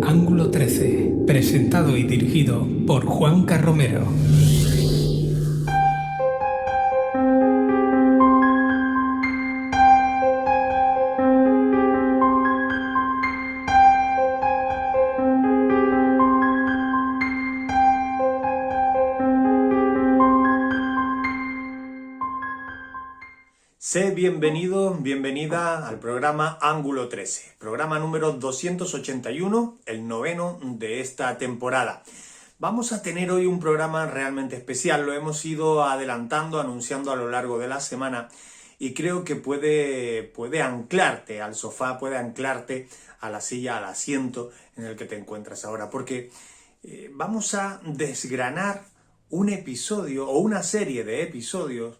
Ángulo 13, presentado y dirigido por Juanca Romero. Sé bienvenido, bienvenida al programa Ángulo 13, programa número 281, el noveno de esta temporada. Vamos a tener hoy un programa realmente especial, lo hemos ido adelantando, anunciando a lo largo de la semana y creo que puede anclarte al sofá, puede anclarte a la silla, al asiento en el que te encuentras ahora, porque vamos a desgranar un episodio o una serie de episodios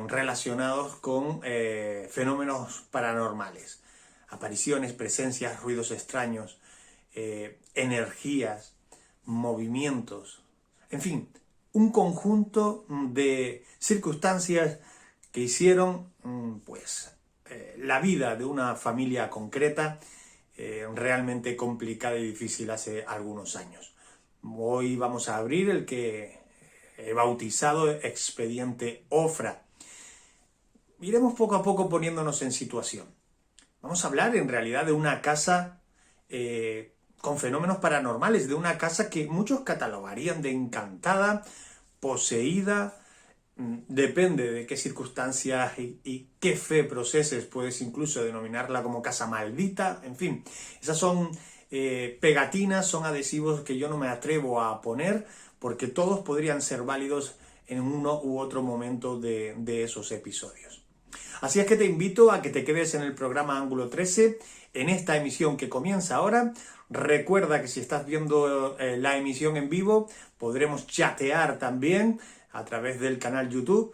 relacionados con fenómenos paranormales, apariciones, presencias, ruidos extraños, energías, movimientos, en fin, un conjunto de circunstancias que hicieron la vida de una familia concreta realmente complicada y difícil hace algunos años. Hoy vamos a abrir el que he bautizado Expediente Ofra. Iremos poco a poco poniéndonos en situación. Vamos a hablar en realidad de una casa con fenómenos paranormales, de una casa que muchos catalogarían de encantada, poseída, depende de qué circunstancias y qué fe proceses, puedes incluso denominarla como casa maldita, en fin, esas son pegatinas, son adhesivos que yo no me atrevo a poner, porque todos podrían ser válidos en uno u otro momento de esos episodios. Así es que te invito a que te quedes en el programa Ángulo 13, en esta emisión que comienza ahora. Recuerda que si estás viendo la emisión en vivo, podremos chatear también a través del canal YouTube.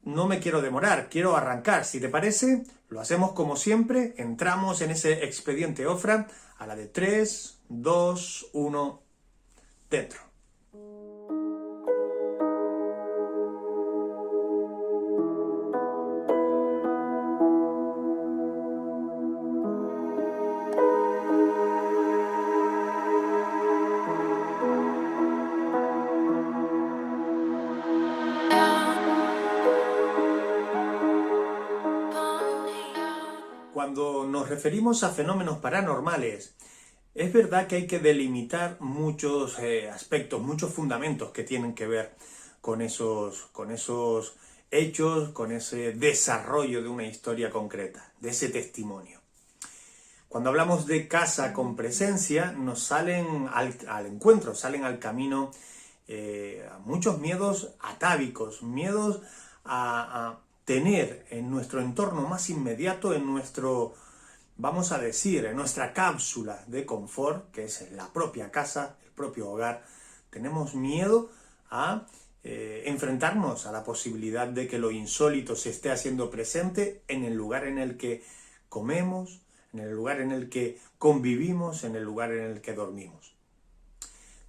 No me quiero demorar, quiero arrancar. Si te parece, lo hacemos como siempre, entramos en ese expediente Ofra a la de 3, 2, 1... dentro. Cuando nos referimos a fenómenos paranormales, es verdad que hay que delimitar muchos aspectos, muchos fundamentos que tienen que ver con esos hechos, con ese desarrollo de una historia concreta, de ese testimonio. Cuando hablamos de casa con presencia, nos salen al encuentro, salen al camino muchos miedos atávicos, miedos a tener en nuestro entorno más inmediato, en nuestro, vamos a decir, en nuestra cápsula de confort, que es la propia casa, el propio hogar, tenemos miedo a enfrentarnos a la posibilidad de que lo insólito se esté haciendo presente en el lugar en el que comemos, en el lugar en el que convivimos, en el lugar en el que dormimos.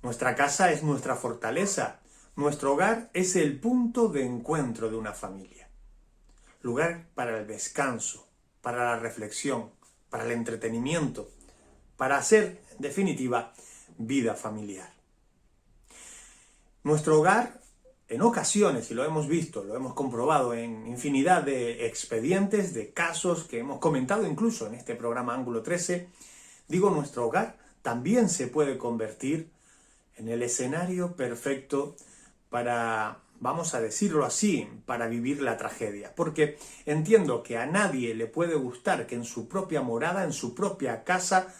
Nuestra casa es nuestra fortaleza, nuestro hogar es el punto de encuentro de una familia. Lugar para el descanso, para la reflexión, para el entretenimiento, para hacer, en definitiva, vida familiar. Nuestro hogar, en ocasiones, y lo hemos visto, lo hemos comprobado en infinidad de expedientes, de casos que hemos comentado incluso en este programa Ángulo 13, digo, nuestro hogar también se puede convertir en el escenario perfecto para, vamos a decirlo así, para vivir la tragedia. Porque entiendo que a nadie le puede gustar que en su propia morada, en su propia casa,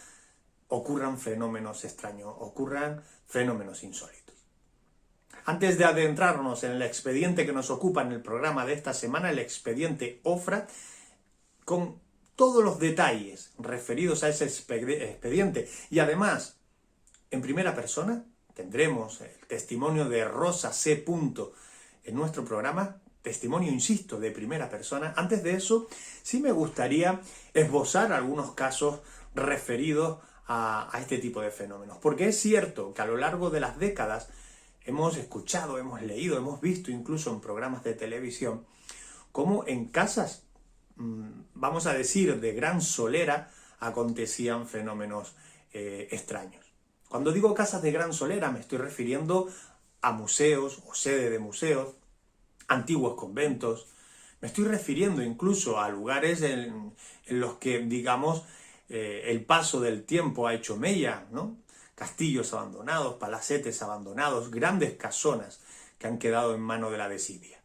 ocurran fenómenos extraños, ocurran fenómenos insólitos. Antes de adentrarnos en el expediente que nos ocupa en el programa de esta semana, el expediente Ofra, con todos los detalles referidos a ese expediente y además, en primera persona, tendremos el testimonio de Rosa C. en nuestro programa, testimonio, insisto, de primera persona. Antes de eso, sí me gustaría esbozar algunos casos referidos a este tipo de fenómenos. Porque es cierto que a lo largo de las décadas hemos escuchado, hemos leído, hemos visto incluso en programas de televisión, cómo en casas, vamos a decir, de gran solera, acontecían fenómenos extraños. Cuando digo casas de gran solera me estoy refiriendo a museos o sede de museos, antiguos conventos. Me estoy refiriendo incluso a lugares en los que, digamos, el paso del tiempo ha hecho mella, ¿no? Castillos abandonados, palacetes abandonados, grandes casonas que han quedado en mano de la desidia.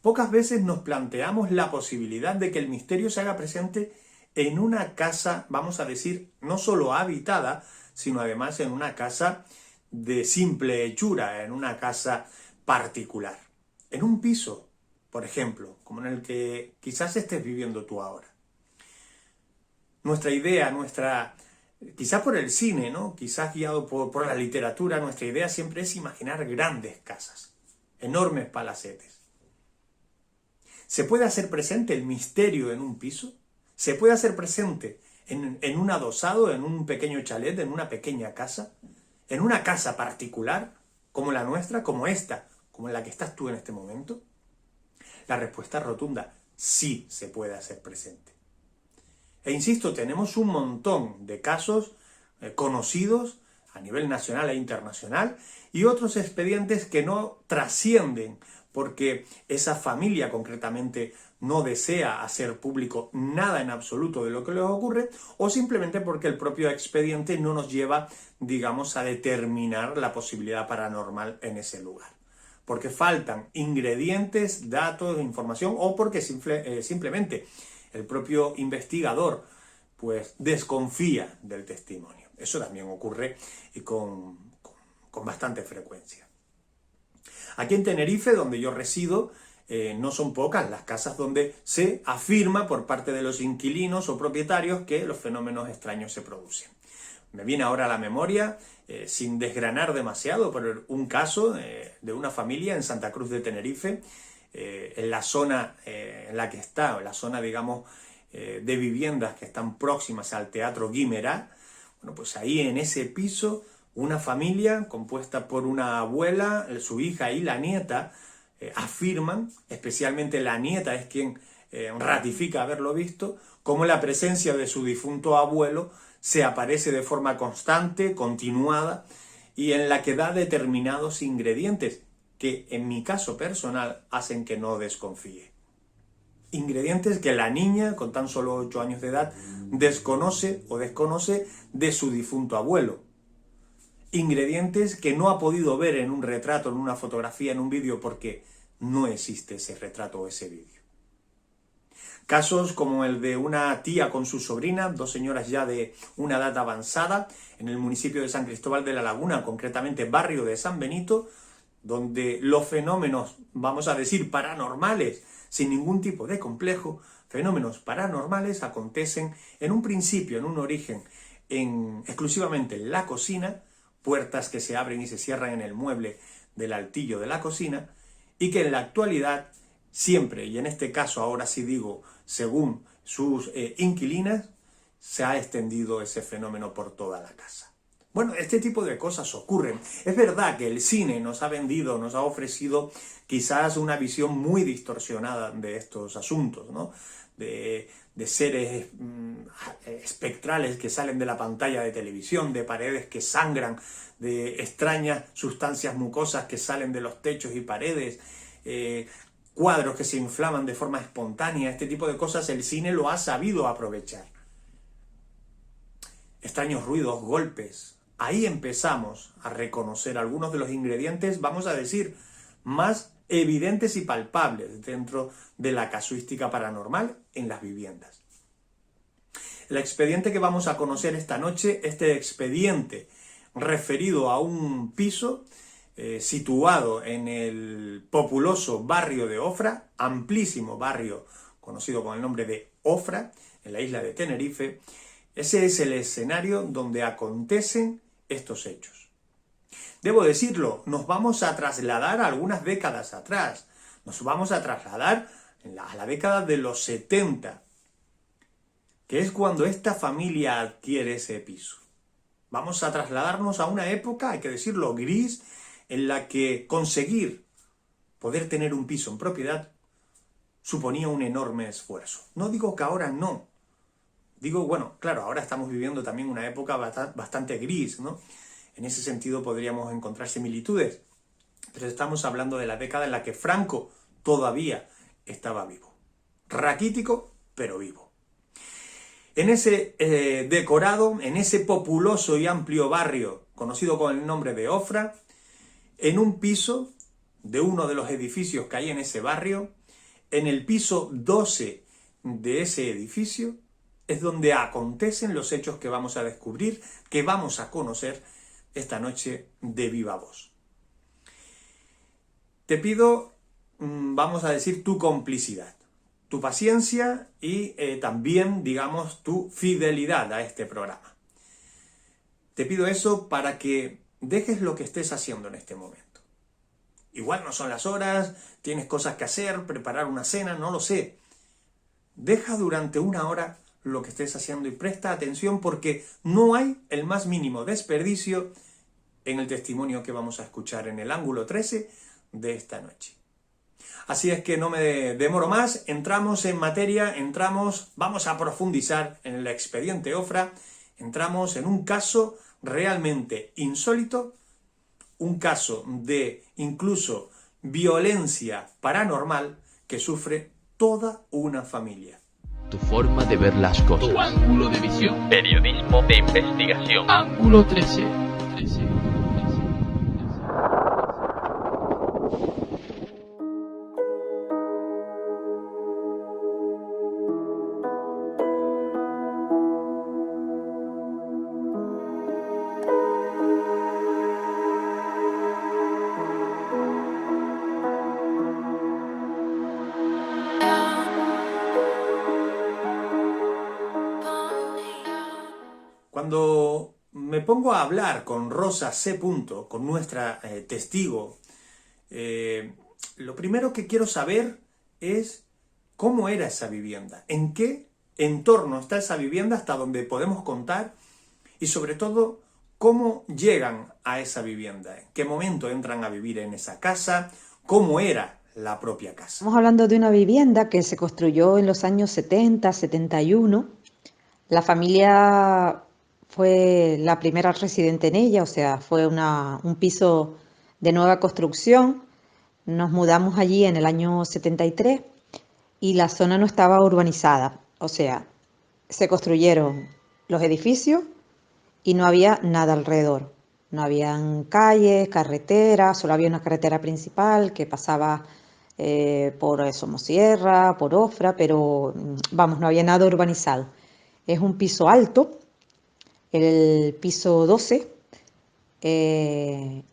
Pocas veces nos planteamos la posibilidad de que el misterio se haga presente en una casa, vamos a decir, no solo habitada, sino además en una casa de simple hechura, en una casa particular. En un piso, por ejemplo, como en el que quizás estés viviendo tú ahora. Nuestra idea, quizás por el cine, ¿no? Quizás guiado por la literatura, nuestra idea siempre es imaginar grandes casas, enormes palacetes. ¿Se puede hacer presente el misterio en un piso? ¿Se puede hacer presente en un adosado, en un pequeño chalet, en una pequeña casa? ¿En una casa particular, como la nuestra, como esta, como en la que estás tú en este momento? La respuesta es rotunda: sí se puede hacer presente. E insisto, tenemos un montón de casos conocidos a nivel nacional e internacional y otros expedientes que no trascienden porque esa familia concretamente no desea hacer público nada en absoluto de lo que les ocurre, o simplemente porque el propio expediente no nos lleva, digamos, a determinar la posibilidad paranormal en ese lugar. Porque faltan ingredientes, datos, información, o porque simplemente el propio investigador pues desconfía del testimonio. Eso también ocurre y con bastante frecuencia. Aquí en Tenerife, donde yo resido, no son pocas las casas donde se afirma por parte de los inquilinos o propietarios que los fenómenos extraños se producen. Me viene ahora a la memoria, sin desgranar demasiado, pero un caso de una familia en Santa Cruz de Tenerife, en la zona en la que está, en la zona, digamos, de viviendas que están próximas al Teatro Guimerá. Bueno, pues ahí en ese piso, una familia compuesta por una abuela, su hija y la nieta, afirman, especialmente la nieta es quien ratifica haberlo visto, cómo la presencia de su difunto abuelo se aparece de forma constante, continuada, y en la que da determinados ingredientes que, en mi caso personal, hacen que no desconfíe. Ingredientes que la niña, con tan solo 8 años de edad, desconoce de su difunto abuelo. Ingredientes que no ha podido ver en un retrato, en una fotografía, en un vídeo, porque no existe ese retrato o ese vídeo. Casos como el de una tía con su sobrina, 2 señoras ya de una edad avanzada, en el municipio de San Cristóbal de la Laguna, concretamente barrio de San Benito, donde los fenómenos, vamos a decir, paranormales, sin ningún tipo de complejo, fenómenos paranormales acontecen en un principio, en un origen, exclusivamente en la cocina, puertas que se abren y se cierran en el mueble del altillo de la cocina, y que en la actualidad siempre, y en este caso ahora sí digo, según sus inquilinas, se ha extendido ese fenómeno por toda la casa. Bueno, este tipo de cosas ocurren. Es verdad que el cine nos ha vendido, nos ha ofrecido quizás una visión muy distorsionada de estos asuntos, ¿no? De seres espectrales que salen de la pantalla de televisión, de paredes que sangran, de extrañas sustancias mucosas que salen de los techos y paredes, cuadros que se inflaman de forma espontánea. Este tipo de cosas el cine lo ha sabido aprovechar. Extraños ruidos, golpes. Ahí empezamos a reconocer algunos de los ingredientes, vamos a decir, más evidentes y palpables dentro de la casuística paranormal en las viviendas. El expediente que vamos a conocer esta noche, este expediente referido a un piso situado en el populoso barrio de Ofra, amplísimo barrio conocido con el nombre de Ofra, en la isla de Tenerife. Ese es el escenario donde acontecen estos hechos. Debo decirlo, nos vamos a trasladar a algunas décadas atrás. Nos vamos a trasladar a la década de los 70, que es cuando esta familia adquiere ese piso. Vamos a trasladarnos a una época, hay que decirlo, gris, en la que conseguir poder tener un piso en propiedad suponía un enorme esfuerzo. No digo que ahora no. Digo, bueno, claro, ahora estamos viviendo también una época bastante gris, ¿no? En ese sentido podríamos encontrar similitudes, pero estamos hablando de la década en la que Franco todavía estaba vivo. Raquítico, pero vivo. En ese decorado, en ese populoso y amplio barrio conocido con el nombre de Ofra, en un piso de uno de los edificios que hay en ese barrio, en el piso 12 de ese edificio, es donde acontecen los hechos que vamos a descubrir, que vamos a conocer esta noche de viva voz. Te pido, vamos a decir, tu complicidad, tu paciencia y también, digamos, tu fidelidad a este programa. Te pido eso para que dejes lo que estés haciendo en este momento. Igual no son las horas, tienes cosas que hacer, preparar una cena, no lo sé. Deja durante una hora lo que estés haciendo y presta atención porque no hay el más mínimo desperdicio en el testimonio que vamos a escuchar en el ángulo 13 de esta noche. Así es que no me demoro más, entramos en materia, vamos a profundizar en el expediente Ofra, entramos en un caso realmente insólito, un caso de incluso violencia paranormal que sufre toda una familia. Tu forma de ver las cosas. Tu ángulo de visión. Periodismo de investigación. Ángulo 13. Cuando me pongo a hablar con Rosa C. con nuestra testigo, lo primero que quiero saber es cómo era esa vivienda, en qué entorno está esa vivienda hasta donde podemos contar y sobre todo cómo llegan a esa vivienda, en qué momento entran a vivir en esa casa, cómo era la propia casa. Estamos hablando de una vivienda que se construyó en los años 70, 71. La familia fue la primera residente en ella, o sea, fue un piso de nueva construcción. Nos mudamos allí en el año 73 y la zona no estaba urbanizada, o sea, se construyeron los edificios y no había nada alrededor. No habían calles, carreteras, solo había una carretera principal que pasaba por Somosierra, por Ofra, pero vamos, no había nada urbanizado. Es un piso alto, el piso 12, tiene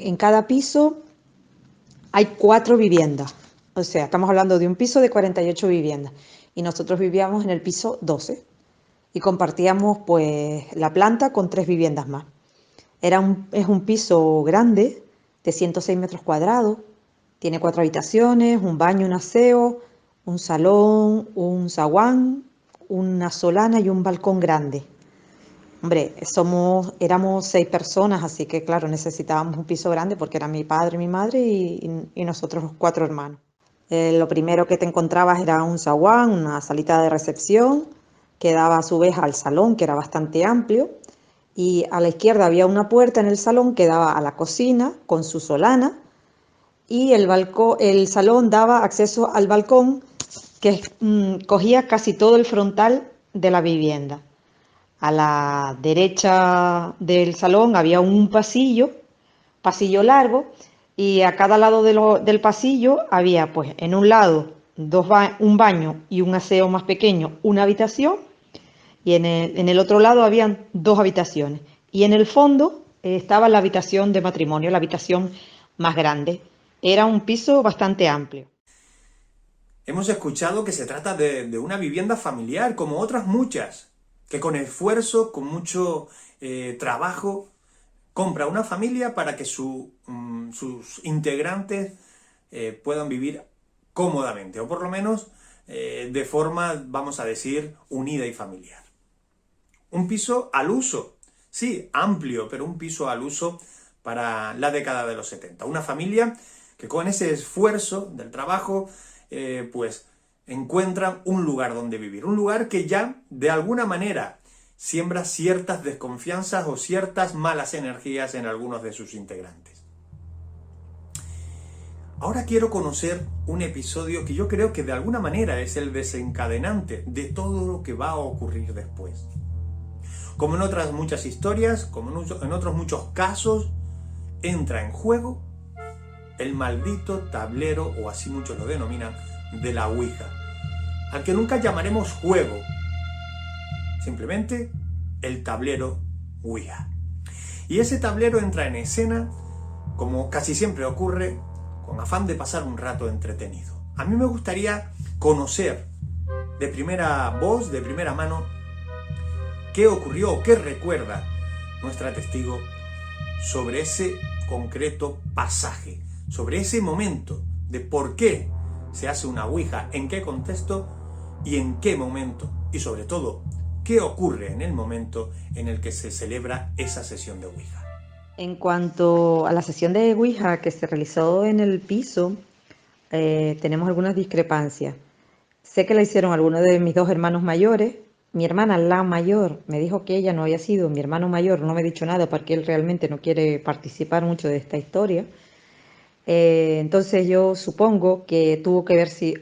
en cada piso hay 4 viviendas, o sea, estamos hablando de un piso de 48 viviendas y nosotros vivíamos en el piso 12 y compartíamos pues la planta con 3 viviendas más. Es un piso grande de 106 metros cuadrados, tiene 4 habitaciones, un baño, un aseo, un salón, un zaguán, una solana y un balcón grande. Hombre, éramos 6 personas, así que claro, necesitábamos un piso grande porque era mi padre, mi madre y nosotros los 4 hermanos. Lo primero que te encontrabas era un zaguán, una salita de recepción, que daba a su vez al salón, que era bastante amplio, y a la izquierda había una puerta en el salón que daba a la cocina con su solana, y el salón daba acceso al balcón que cogía casi todo el frontal de la vivienda. A la derecha del salón había un pasillo largo, y a cada lado del pasillo había, pues, en un lado un baño y un aseo más pequeño, una habitación, y en el otro lado habían 2 habitaciones. Y en el fondo estaba la habitación de matrimonio, la habitación más grande. Era un piso bastante amplio. Hemos escuchado que se trata de una vivienda familiar, como otras muchas, que con esfuerzo, con mucho trabajo, compra una familia para que sus integrantes puedan vivir cómodamente, o por lo menos de forma, vamos a decir, unida y familiar. Un piso al uso, sí, amplio, pero un piso al uso para la década de los 70. Una familia que con ese esfuerzo del trabajo, pues encuentran un lugar donde vivir, un lugar que ya de alguna manera siembra ciertas desconfianzas o ciertas malas energías en algunos de sus integrantes. Ahora quiero conocer un episodio que yo creo que de alguna manera es el desencadenante de todo lo que va a ocurrir después. Como en otras muchas historias, como en otros muchos casos, entra en juego el maldito tablero, o así muchos lo denominan, de la Ouija, al que nunca llamaremos juego, simplemente el tablero Ouija. Y ese tablero entra en escena, como casi siempre ocurre, con afán de pasar un rato entretenido. A mí me gustaría conocer de primera voz, de primera mano, qué ocurrió o qué recuerda nuestra testigo sobre ese concreto pasaje, sobre ese momento de por qué se hace una Ouija, en qué contexto y en qué momento, y sobre todo, qué ocurre en el momento en el que se celebra esa sesión de Ouija. En cuanto a la sesión de Ouija que se realizó en el piso, tenemos algunas discrepancias. Sé que la hicieron algunos de mis dos hermanos mayores. Mi hermana, la mayor, me dijo que ella no había sido. Mi hermano mayor no me ha dicho nada porque él realmente no quiere participar mucho de esta historia. Entonces yo supongo que tuvo que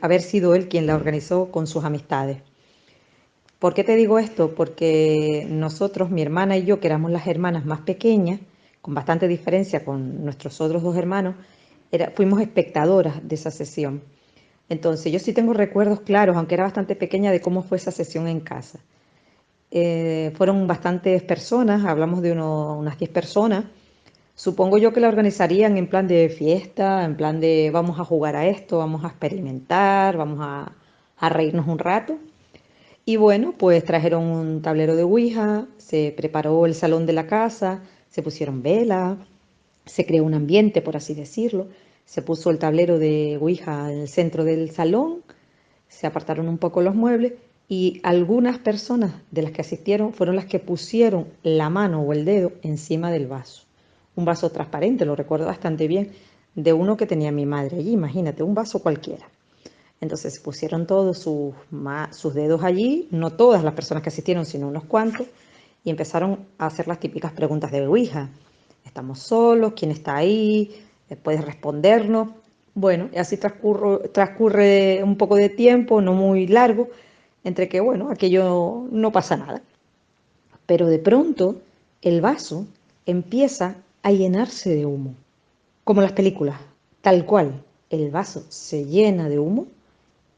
haber sido él quien la organizó con sus amistades. ¿Por qué te digo esto? Porque nosotros, mi hermana y yo, que éramos las hermanas más pequeñas, con bastante diferencia con nuestros otros dos hermanos, fuimos espectadoras de esa sesión. Entonces yo sí tengo recuerdos claros, aunque era bastante pequeña, de cómo fue esa sesión en casa. Fueron bastantes personas, hablamos de unas 10 personas. Supongo yo que la organizarían en plan de fiesta, en plan de vamos a jugar a esto, vamos a experimentar, vamos a reírnos un rato. Y bueno, pues trajeron un tablero de Ouija, se preparó el salón de la casa, se pusieron velas, se creó un ambiente, por así decirlo. Se puso el tablero de Ouija en el centro del salón, se apartaron un poco los muebles y algunas personas de las que asistieron fueron las que pusieron la mano o el dedo encima del vaso. Un vaso transparente, lo recuerdo bastante bien, de uno que tenía mi madre allí, imagínate, un vaso cualquiera. Entonces pusieron todos sus dedos allí, no todas las personas que asistieron, sino unos cuantos, y empezaron a hacer las típicas preguntas de Ouija. ¿Estamos solos? ¿Quién está ahí? ¿Puedes respondernos? Bueno, y así transcurre un poco de tiempo, no muy largo, entre que, bueno, aquello no pasa nada. Pero de pronto el vaso empieza a llenarse de humo, como las películas, tal cual. El vaso se llena de humo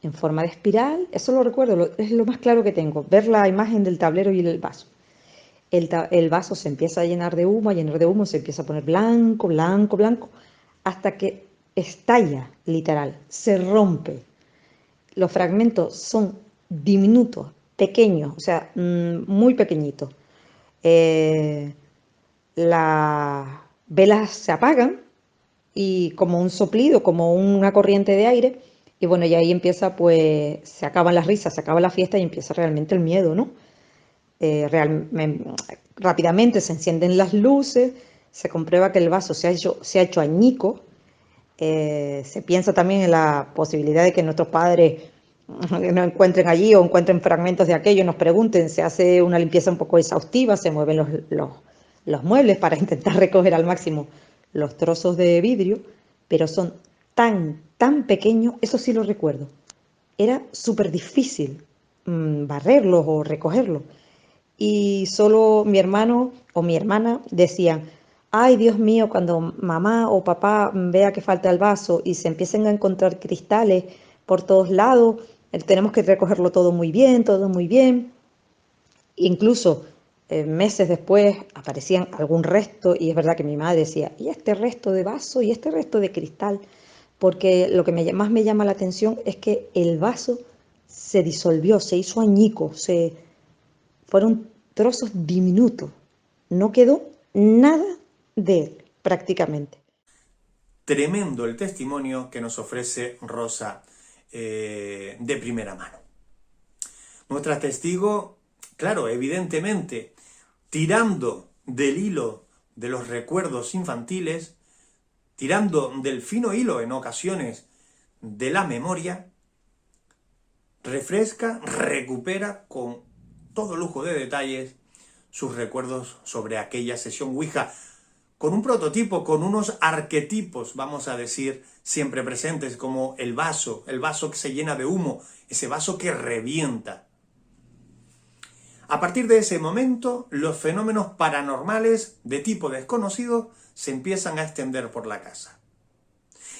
en forma de espiral, eso lo recuerdo, es lo más claro que tengo, ver la imagen del tablero y el vaso. El vaso se empieza a llenar de humo, se empieza a poner blanco, blanco, blanco, hasta que estalla, literal, se rompe. Los fragmentos son diminutos, pequeños, o sea, muy pequeñitos. Las velas se apagan y como un soplido, como una corriente de aire, y bueno, y ahí empieza, pues, se acaban las risas, se acaba la fiesta y empieza realmente el miedo, ¿no? Rápidamente se encienden las luces, se comprueba que el vaso se ha hecho añico, se piensa también en la posibilidad de que nuestros padres nos encuentren allí o encuentren fragmentos de aquello, nos pregunten, se hace una limpieza un poco exhaustiva, se mueven los muebles para intentar recoger al máximo los trozos de vidrio, pero son tan pequeños, eso sí lo recuerdo, era súper difícil barrerlos o recogerlos. Y solo mi hermano o mi hermana decían, ay Dios mío, cuando mamá o papá vea que falta el vaso y se empiecen a encontrar cristales por todos lados, tenemos que recogerlo todo muy bien, todo muy bien. Incluso meses después aparecían algún resto y es verdad que mi madre decía, ¿y este resto de vaso y este resto de cristal? Porque lo que más me llama la atención es que el vaso se disolvió, se hizo añico, fueron trozos diminutos, no quedó nada de él prácticamente. Tremendo el testimonio que nos ofrece Rosa de primera mano. Nuestra testigo, claro, evidentemente, tirando del hilo de los recuerdos infantiles, tirando del fino hilo en ocasiones de la memoria, refresca, recupera con todo lujo de detalles sus recuerdos sobre aquella sesión Ouija, con un prototipo, con unos arquetipos, vamos a decir, siempre presentes, como el vaso que se llena de humo, ese vaso que revienta. A partir de ese momento, los fenómenos paranormales de tipo desconocido se empiezan a extender por la casa.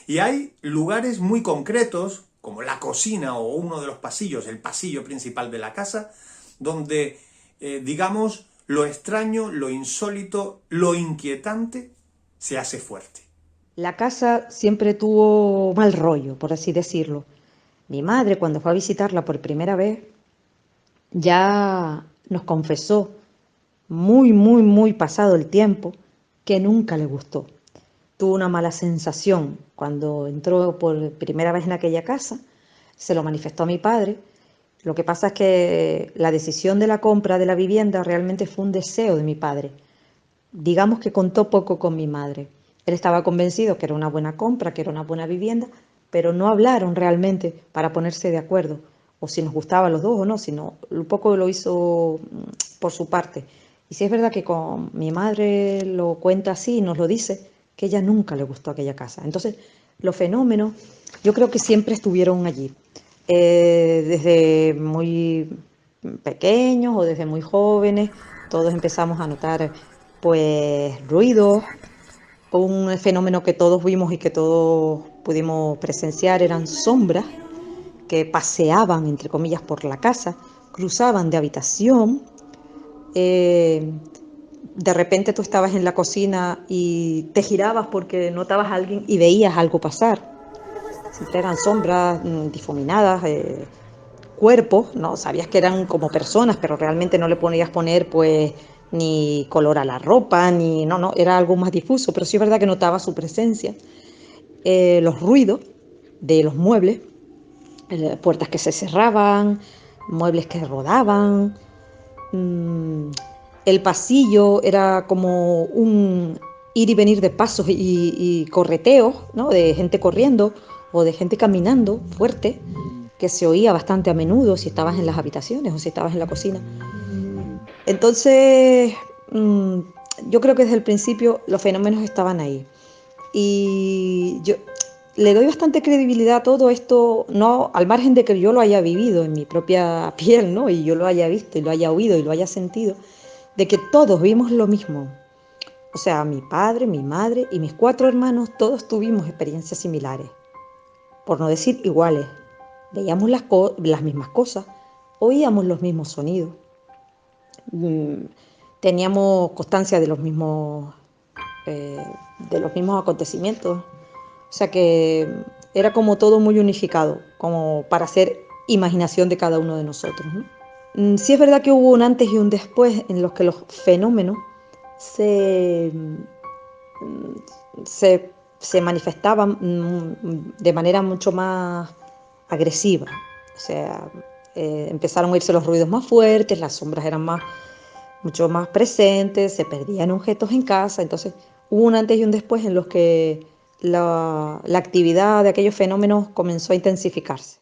Y hay lugares muy concretos, como la cocina o uno de los pasillos, el pasillo principal de la casa, donde, digamos, lo extraño, lo insólito, lo inquietante se hace fuerte. La casa siempre tuvo mal rollo, por así decirlo. Mi madre, cuando fue a visitarla por primera vez, ya nos confesó, muy pasado el tiempo, que nunca le gustó. Tuvo una mala sensación cuando entró por primera vez en aquella casa, se lo manifestó a mi padre. Lo que pasa es que la decisión de la compra de la vivienda realmente fue un deseo de mi padre. Digamos que contó poco con mi madre. Él estaba convencido que era una buena compra, que era una buena vivienda, pero no hablaron realmente para ponerse de acuerdo, o si nos gustaba a los dos o no, sino un poco lo hizo por su parte. Y sí es verdad que con mi madre lo cuenta así, nos lo dice, que ella nunca le gustó aquella casa. Entonces, los fenómenos yo creo que siempre estuvieron allí. Desde muy pequeños o desde muy jóvenes, todos empezamos a notar pues ruidos. Un fenómeno que todos vimos y que todos pudimos presenciar eran sombras que paseaban, entre comillas, por la casa, cruzaban de habitación. De repente tú estabas en la cocina y te girabas porque notabas a alguien y veías algo pasar. Siempre eran sombras difuminadas, cuerpos, ¿no? Sabías que eran como personas, pero realmente no le podías poner pues ni color a la ropa, no, era algo más difuso, pero sí es verdad que notaba su presencia. Los ruidos de los muebles, puertas que se cerraban, muebles que rodaban. El pasillo era como un ir y venir de pasos y correteos, ¿no? De gente corriendo o de gente caminando fuerte, que se oía bastante a menudo si estabas en las habitaciones o si estabas en la cocina. Entonces, yo creo que desde el principio los fenómenos estaban ahí. Y yo le doy bastante credibilidad a todo esto, no al margen de que yo lo haya vivido en mi propia piel, ¿no? Y yo lo haya visto y lo haya oído y lo haya sentido, de que todos vimos lo mismo. O sea, mi padre, mi madre y mis 4 hermanos, todos tuvimos experiencias similares, por no decir iguales. Veíamos las mismas cosas, oíamos los mismos sonidos, teníamos constancia de los mismos acontecimientos. O sea que era como todo muy unificado, como para hacer imaginación de cada uno de nosotros, ¿no? Sí es verdad que hubo un antes y un después en los que los fenómenos se manifestaban de manera mucho más agresiva. O sea, empezaron a oírse los ruidos más fuertes, las sombras eran mucho más presentes, se perdían objetos en casa. Entonces hubo un antes y un después en los que la actividad de aquellos fenómenos comenzó a intensificarse.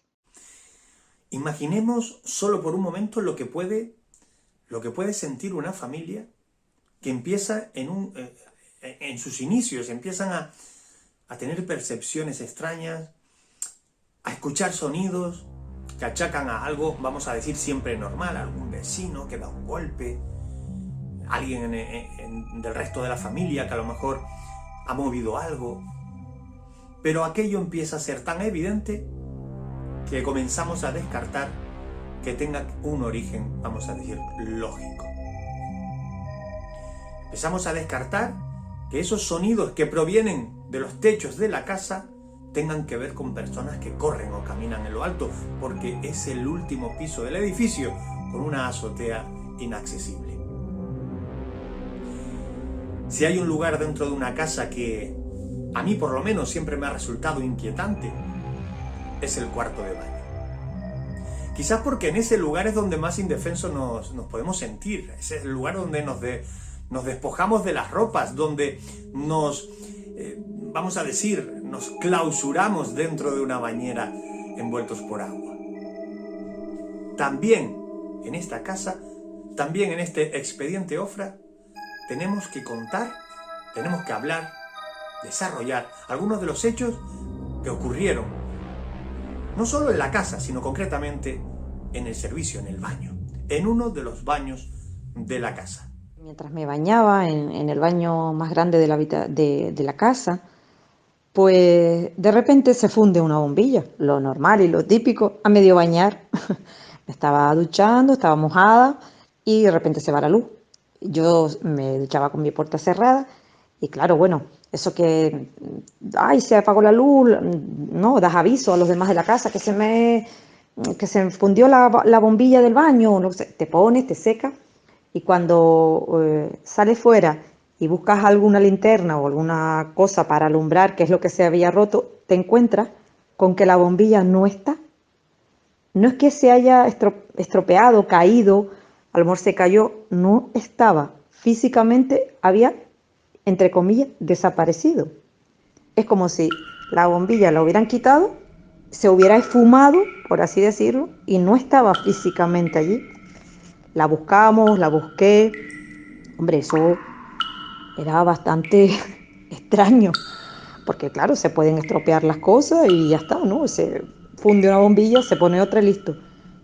Imaginemos solo por un momento lo que puede sentir una familia que empieza en sus inicios, empiezan a tener percepciones extrañas, a escuchar sonidos que achacan a algo, vamos a decir, siempre normal, algún vecino que da un golpe, alguien del resto de la familia que a lo mejor ha movido algo. Pero aquello empieza a ser tan evidente que comenzamos a descartar que tenga un origen, vamos a decir, lógico. Empezamos a descartar que esos sonidos que provienen de los techos de la casa tengan que ver con personas que corren o caminan en lo alto, porque es el último piso del edificio con una azotea inaccesible. Si hay un lugar dentro de una casa que a mí por lo menos siempre me ha resultado inquietante, es el cuarto de baño. Quizás porque en ese lugar es donde más indefensos nos podemos sentir, es el lugar donde nos despojamos de las ropas, donde vamos a decir, nos clausuramos dentro de una bañera envueltos por agua. también en esta casa, también en este expediente Ofra, tenemos que contar, tenemos que hablar, desarrollar algunos de los hechos que ocurrieron, no solo en la casa, sino concretamente en el servicio, en el baño, en uno de los baños de la casa. Mientras me bañaba en el baño más grande de la casa, pues de repente se funde una bombilla, lo normal y lo típico, a medio bañar. Me estaba duchando, estaba mojada y de repente se va la luz. Yo me duchaba con mi puerta cerrada y claro, bueno, eso que, ay, se apagó la luz, no, das aviso a los demás de la casa que se fundió la bombilla del baño, no sé, te pones, te secas y cuando sales fuera y buscas alguna linterna o alguna cosa para alumbrar qué es lo que se había roto, te encuentras con que la bombilla no está. No es que se haya estropeado, caído, a lo mejor se cayó, no estaba. Físicamente había, entre comillas, desaparecido. Es como si la bombilla la hubieran quitado, se hubiera esfumado, por así decirlo, y no estaba físicamente allí. La buscamos, la busqué. Hombre, eso era bastante extraño, porque claro, se pueden estropear las cosas y ya está, ¿no? Se funde una bombilla, se pone otra y listo.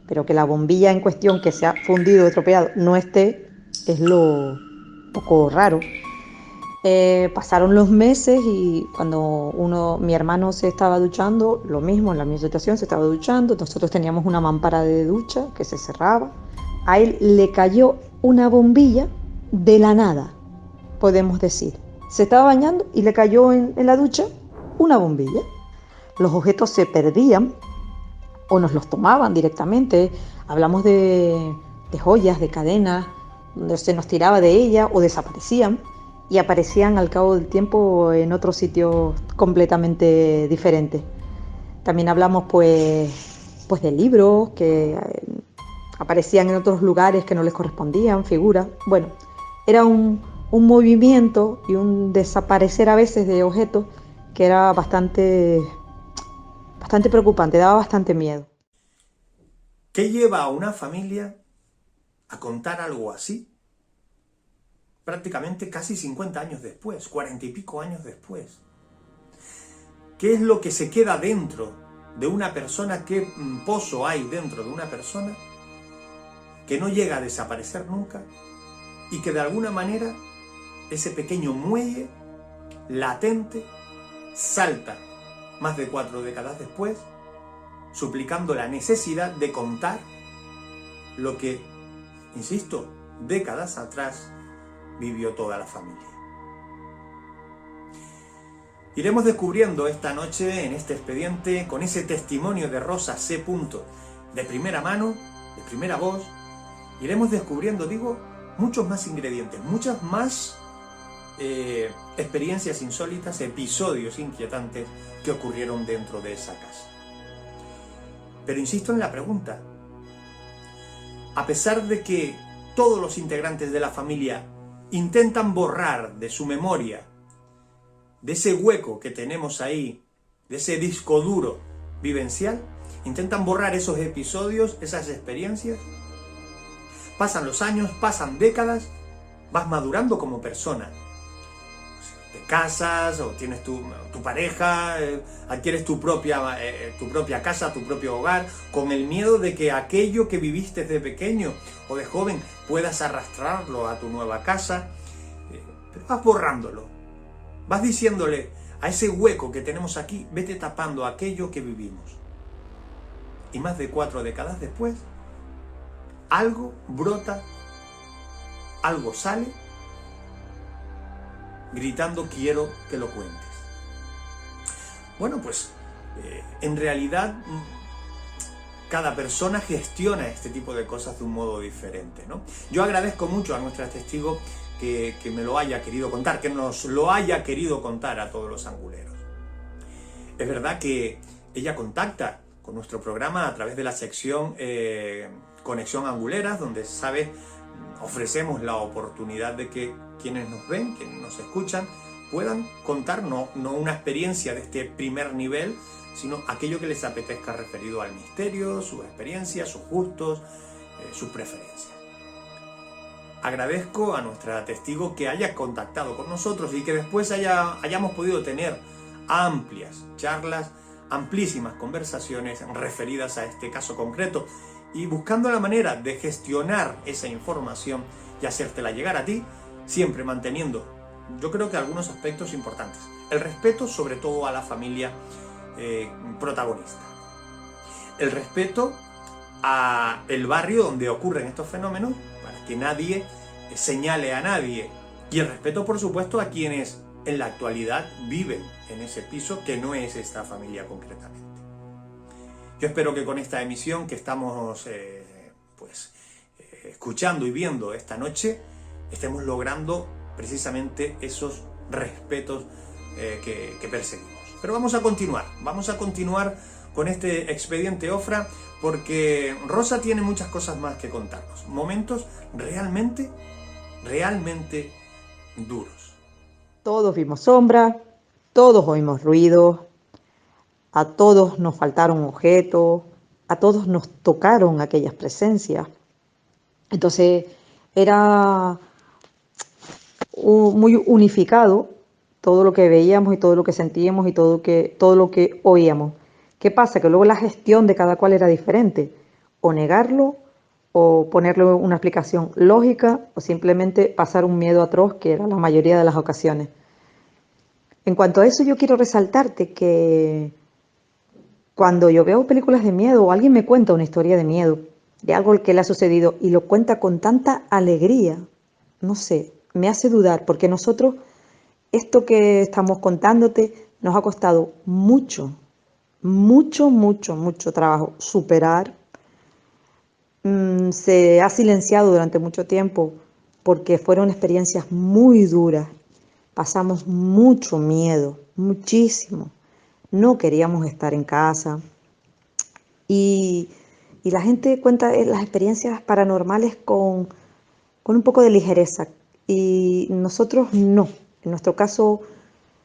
Pero que la bombilla en cuestión que se ha fundido o estropeado no esté, es lo poco raro. Pasaron los meses y cuando mi hermano se estaba duchando, lo mismo, en la misma situación, se estaba duchando, nosotros teníamos una mampara de ducha que se cerraba, a él le cayó una bombilla de la nada, podemos decir. Se estaba bañando y le cayó en la ducha una bombilla. Los objetos se perdían o nos los tomaban directamente. Hablamos de joyas, de cadenas, donde se nos tiraba de ellas o desaparecían y aparecían al cabo del tiempo en otros sitios completamente diferentes. También hablamos pues de libros que aparecían en otros lugares que no les correspondían, figuras. Bueno, era un movimiento y un desaparecer a veces de objetos que era bastante preocupante, daba bastante miedo. ¿Qué lleva a una familia a contar algo así? Prácticamente casi 50 años después, 40 y pico años después. ¿Qué es lo que se queda dentro de una persona? ¿Qué pozo hay dentro de una persona que no llega a desaparecer nunca y que de alguna manera ese pequeño muelle latente salta más de 4 décadas después, suplicando la necesidad de contar lo que, insisto, décadas atrás vivió toda la familia? Iremos descubriendo esta noche en este expediente, con ese testimonio de Rosa C. de primera mano, de primera voz, iremos descubriendo, muchos más ingredientes, muchas más experiencias insólitas, episodios inquietantes que ocurrieron dentro de esa casa. Pero insisto en la pregunta, a pesar de que todos los integrantes de la familia intentan borrar de su memoria, de ese hueco que tenemos ahí, de ese disco duro vivencial, intentan borrar esos episodios, esas experiencias, pasan los años, pasan décadas, vas madurando como persona. Te casas o tienes tu pareja, adquieres tu propia casa, tu propio hogar, con el miedo de que aquello que viviste de pequeño o de joven puedas arrastrarlo a tu nueva casa, pero vas borrándolo, vas diciéndole a ese hueco que tenemos aquí, vete tapando aquello que vivimos. Y más de 4 décadas después, algo brota, algo sale, gritando quiero que lo cuentes. Bueno, pues en realidad cada persona gestiona este tipo de cosas de un modo diferente, ¿no? Yo agradezco mucho a nuestra testigo que me lo haya querido contar, que nos lo haya querido contar a todos los anguleros. Es verdad que ella contacta con nuestro programa a través de la sección Conexión Anguleras, donde, ¿sabes?, ofrecemos la oportunidad de que quienes nos ven, quienes nos escuchan, puedan contar no una experiencia de este primer nivel, sino aquello que les apetezca referido al misterio, sus experiencias, sus gustos, sus preferencias. Agradezco a nuestra testigo que haya contactado con nosotros y que después hayamos podido tener amplias charlas, amplísimas conversaciones referidas a este caso concreto y buscando la manera de gestionar esa información y hacértela llegar a ti, siempre manteniendo, yo creo que algunos aspectos importantes. El respeto sobre todo a la familia protagonista. El respeto a el barrio donde ocurren estos fenómenos para que nadie señale a nadie. Y el respeto, por supuesto, a quienes en la actualidad viven en ese piso que no es esta familia concretamente. Yo espero que con esta emisión que estamos escuchando y viendo esta noche estemos logrando precisamente esos respetos que perseguimos. Pero vamos a continuar con este expediente Ofra porque Rosa tiene muchas cosas más que contarnos. Momentos realmente duros. Todos vimos sombras, todos oímos ruidos, a todos nos faltaron objetos, a todos nos tocaron aquellas presencias. Entonces era muy unificado todo lo que veíamos y todo lo que sentíamos y todo lo que oíamos. ¿Qué pasa? Que luego la gestión de cada cual era diferente. O negarlo, o ponerle una explicación lógica, o simplemente pasar un miedo atroz, que era la mayoría de las ocasiones. En cuanto a eso, yo quiero resaltarte que cuando yo veo películas de miedo o alguien me cuenta una historia de miedo, de algo que le ha sucedido y lo cuenta con tanta alegría, no sé, me hace dudar, porque nosotros, esto que estamos contándote, nos ha costado mucho trabajo superar. Se ha silenciado durante mucho tiempo porque fueron experiencias muy duras. Pasamos mucho miedo, muchísimo. No queríamos estar en casa. Y la gente cuenta las experiencias paranormales con un poco de ligereza. Y nosotros no. En nuestro caso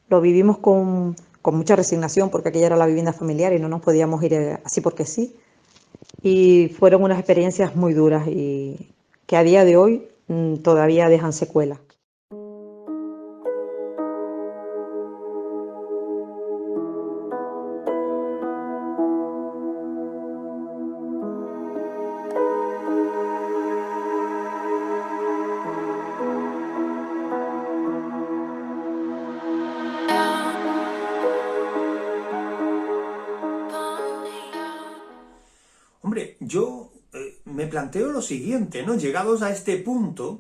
lo vivimos con mucha resignación porque aquella era la vivienda familiar y no nos podíamos ir así porque sí. Y fueron unas experiencias muy duras y que a día de hoy todavía dejan secuelas. Hombre, yo me planteo lo siguiente, ¿no? Llegados a este punto,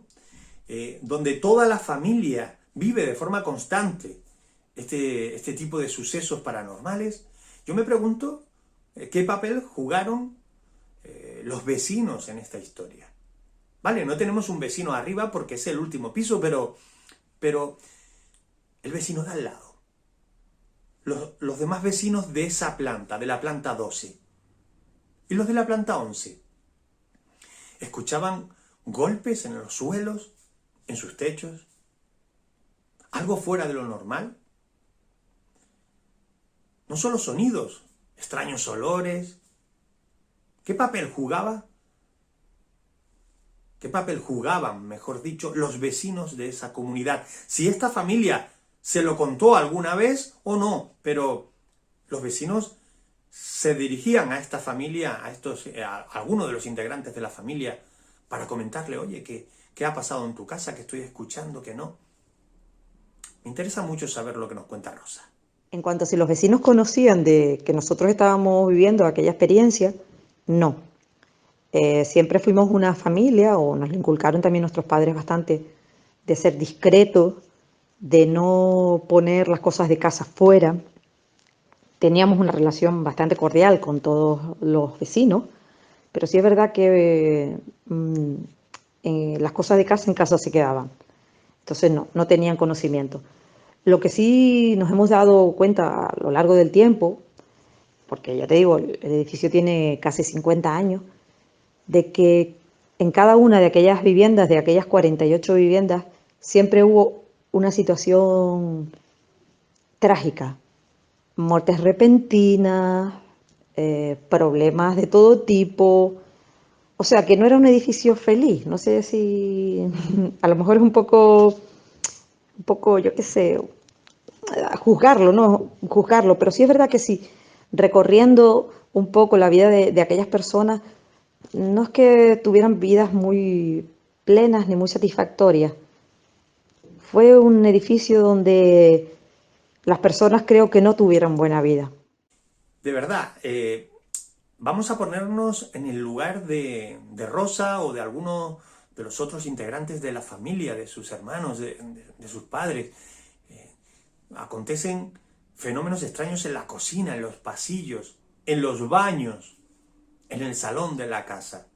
donde toda la familia vive de forma constante este tipo de sucesos paranormales, yo me pregunto qué papel jugaron los vecinos en esta historia. Vale, no tenemos un vecino arriba porque es el último piso, pero el vecino de al lado, los demás vecinos de esa planta, de la planta 12, y los de la planta 11, ¿escuchaban golpes en los suelos, en sus techos? ¿Algo fuera de lo normal? No solo sonidos, extraños olores. ¿Qué papel jugaba? ¿Qué papel jugaban, mejor dicho, los vecinos de esa comunidad? Si esta familia se lo contó alguna vez o no, pero los vecinos se dirigían a esta familia, a alguno de los integrantes de la familia, para comentarle, oye, ¿qué ha pasado en tu casa? Que estoy escuchando, que no. Me interesa mucho saber lo que nos cuenta Rosa. En cuanto a si los vecinos conocían de que nosotros estábamos viviendo aquella experiencia, no. Siempre fuimos una familia, o nos inculcaron también nuestros padres bastante, de ser discretos, de no poner las cosas de casa fuera. Teníamos una relación bastante cordial con todos los vecinos, pero sí es verdad que las cosas de casa en casa se quedaban. Entonces no tenían conocimiento. Lo que sí nos hemos dado cuenta a lo largo del tiempo, porque ya te digo, el edificio tiene casi 50 años, de que en cada una de aquellas viviendas, de aquellas 48 viviendas, siempre hubo una situación trágica, muertes repentinas, problemas de todo tipo. O sea, que no era un edificio feliz. No sé si a lo mejor es un poco, yo qué sé, juzgarlo, ¿no? Juzgarlo, pero sí es verdad que sí, recorriendo un poco la vida de aquellas personas, no es que tuvieran vidas muy plenas ni muy satisfactorias. Fue un edificio donde las personas creo que no tuvieron buena vida. De verdad, vamos a ponernos en el lugar de Rosa o de alguno de los otros integrantes de la familia, de sus hermanos, de sus padres. Acontecen fenómenos extraños en la cocina, en los pasillos, en los baños, en el salón de la casa.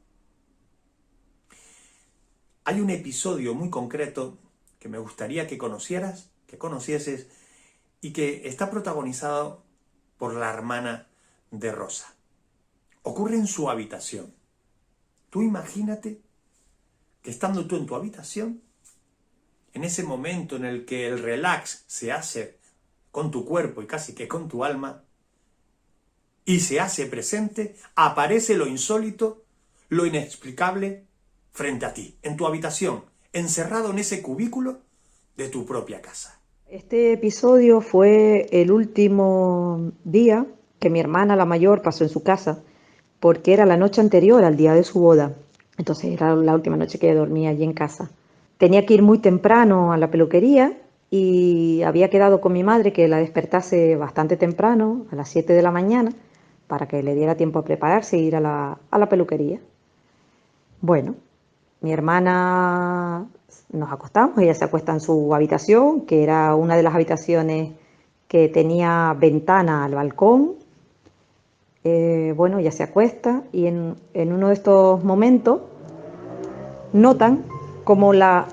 Hay un episodio muy concreto que me gustaría que conocieras, que conocieses, y que está protagonizado por la hermana de Rosa. Ocurre en su habitación. Tú imagínate que estando tú en tu habitación, en ese momento en el que el relax se hace con tu cuerpo y casi que con tu alma, y se hace presente, aparece lo insólito, lo inexplicable frente a ti, en tu habitación, encerrado en ese cubículo de tu propia casa. Este episodio fue el último día que mi hermana, la mayor, pasó en su casa, porque era la noche anterior al día de su boda. Entonces era la última noche que ella dormía allí en casa. Tenía que ir muy temprano a la peluquería y había quedado con mi madre que la despertase bastante temprano, a las 7 de la mañana, para que le diera tiempo a prepararse e ir a la peluquería. Bueno, mi hermana nos acostamos, ella se acuesta en su habitación, que era una de las habitaciones que tenía ventana al balcón. Bueno, ella se acuesta y en uno de estos momentos notan como la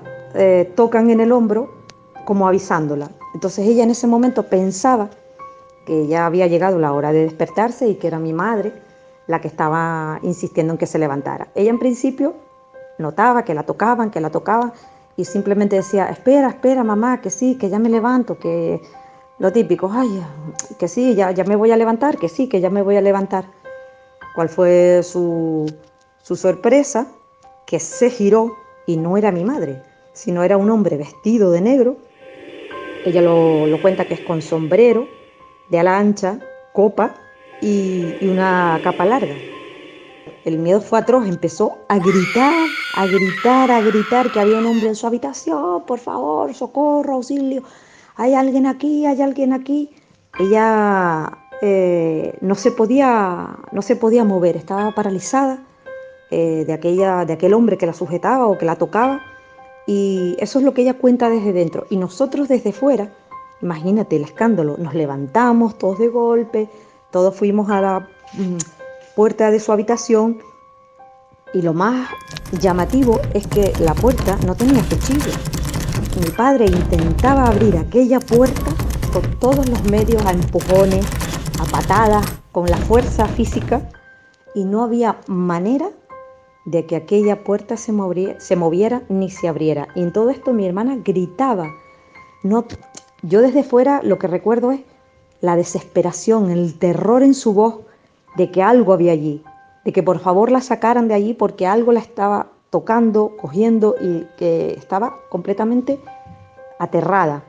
tocan en el hombro, como avisándola. Entonces ella en ese momento pensaba que ya había llegado la hora de despertarse y que era mi madre la que estaba insistiendo en que se levantara. Ella en principio notaba que la tocaban y simplemente decía, espera, espera mamá, que sí, que ya me levanto, que lo típico, ay, que sí, ya me voy a levantar, que sí, que ya me voy a levantar. ¿Cuál fue su sorpresa? Que se giró y no era mi madre, sino era un hombre vestido de negro. Ella lo cuenta que es con sombrero, de ala ancha, copa y una capa larga. El miedo fue atroz, empezó a gritar, a gritar, a gritar que había un hombre en su habitación, por favor, socorro, auxilio, hay alguien aquí, hay alguien aquí. Ella no se podía mover, estaba paralizada de aquel hombre que la sujetaba o que la tocaba, y eso es lo que ella cuenta desde dentro. Y nosotros desde fuera, imagínate el escándalo, nos levantamos todos de golpe, todos fuimos a la puerta de su habitación, y lo más llamativo es que la puerta no tenía cuchillo. Mi padre intentaba abrir aquella puerta con todos los medios, a empujones, a patadas, con la fuerza física, y no había manera de que aquella puerta se moviera ni se abriera. Y en todo esto mi hermana gritaba. No, yo desde fuera lo que recuerdo es la desesperación, el terror en su voz de que algo había allí, de que por favor la sacaran de allí porque algo la estaba tocando, cogiendo, y que estaba completamente aterrada.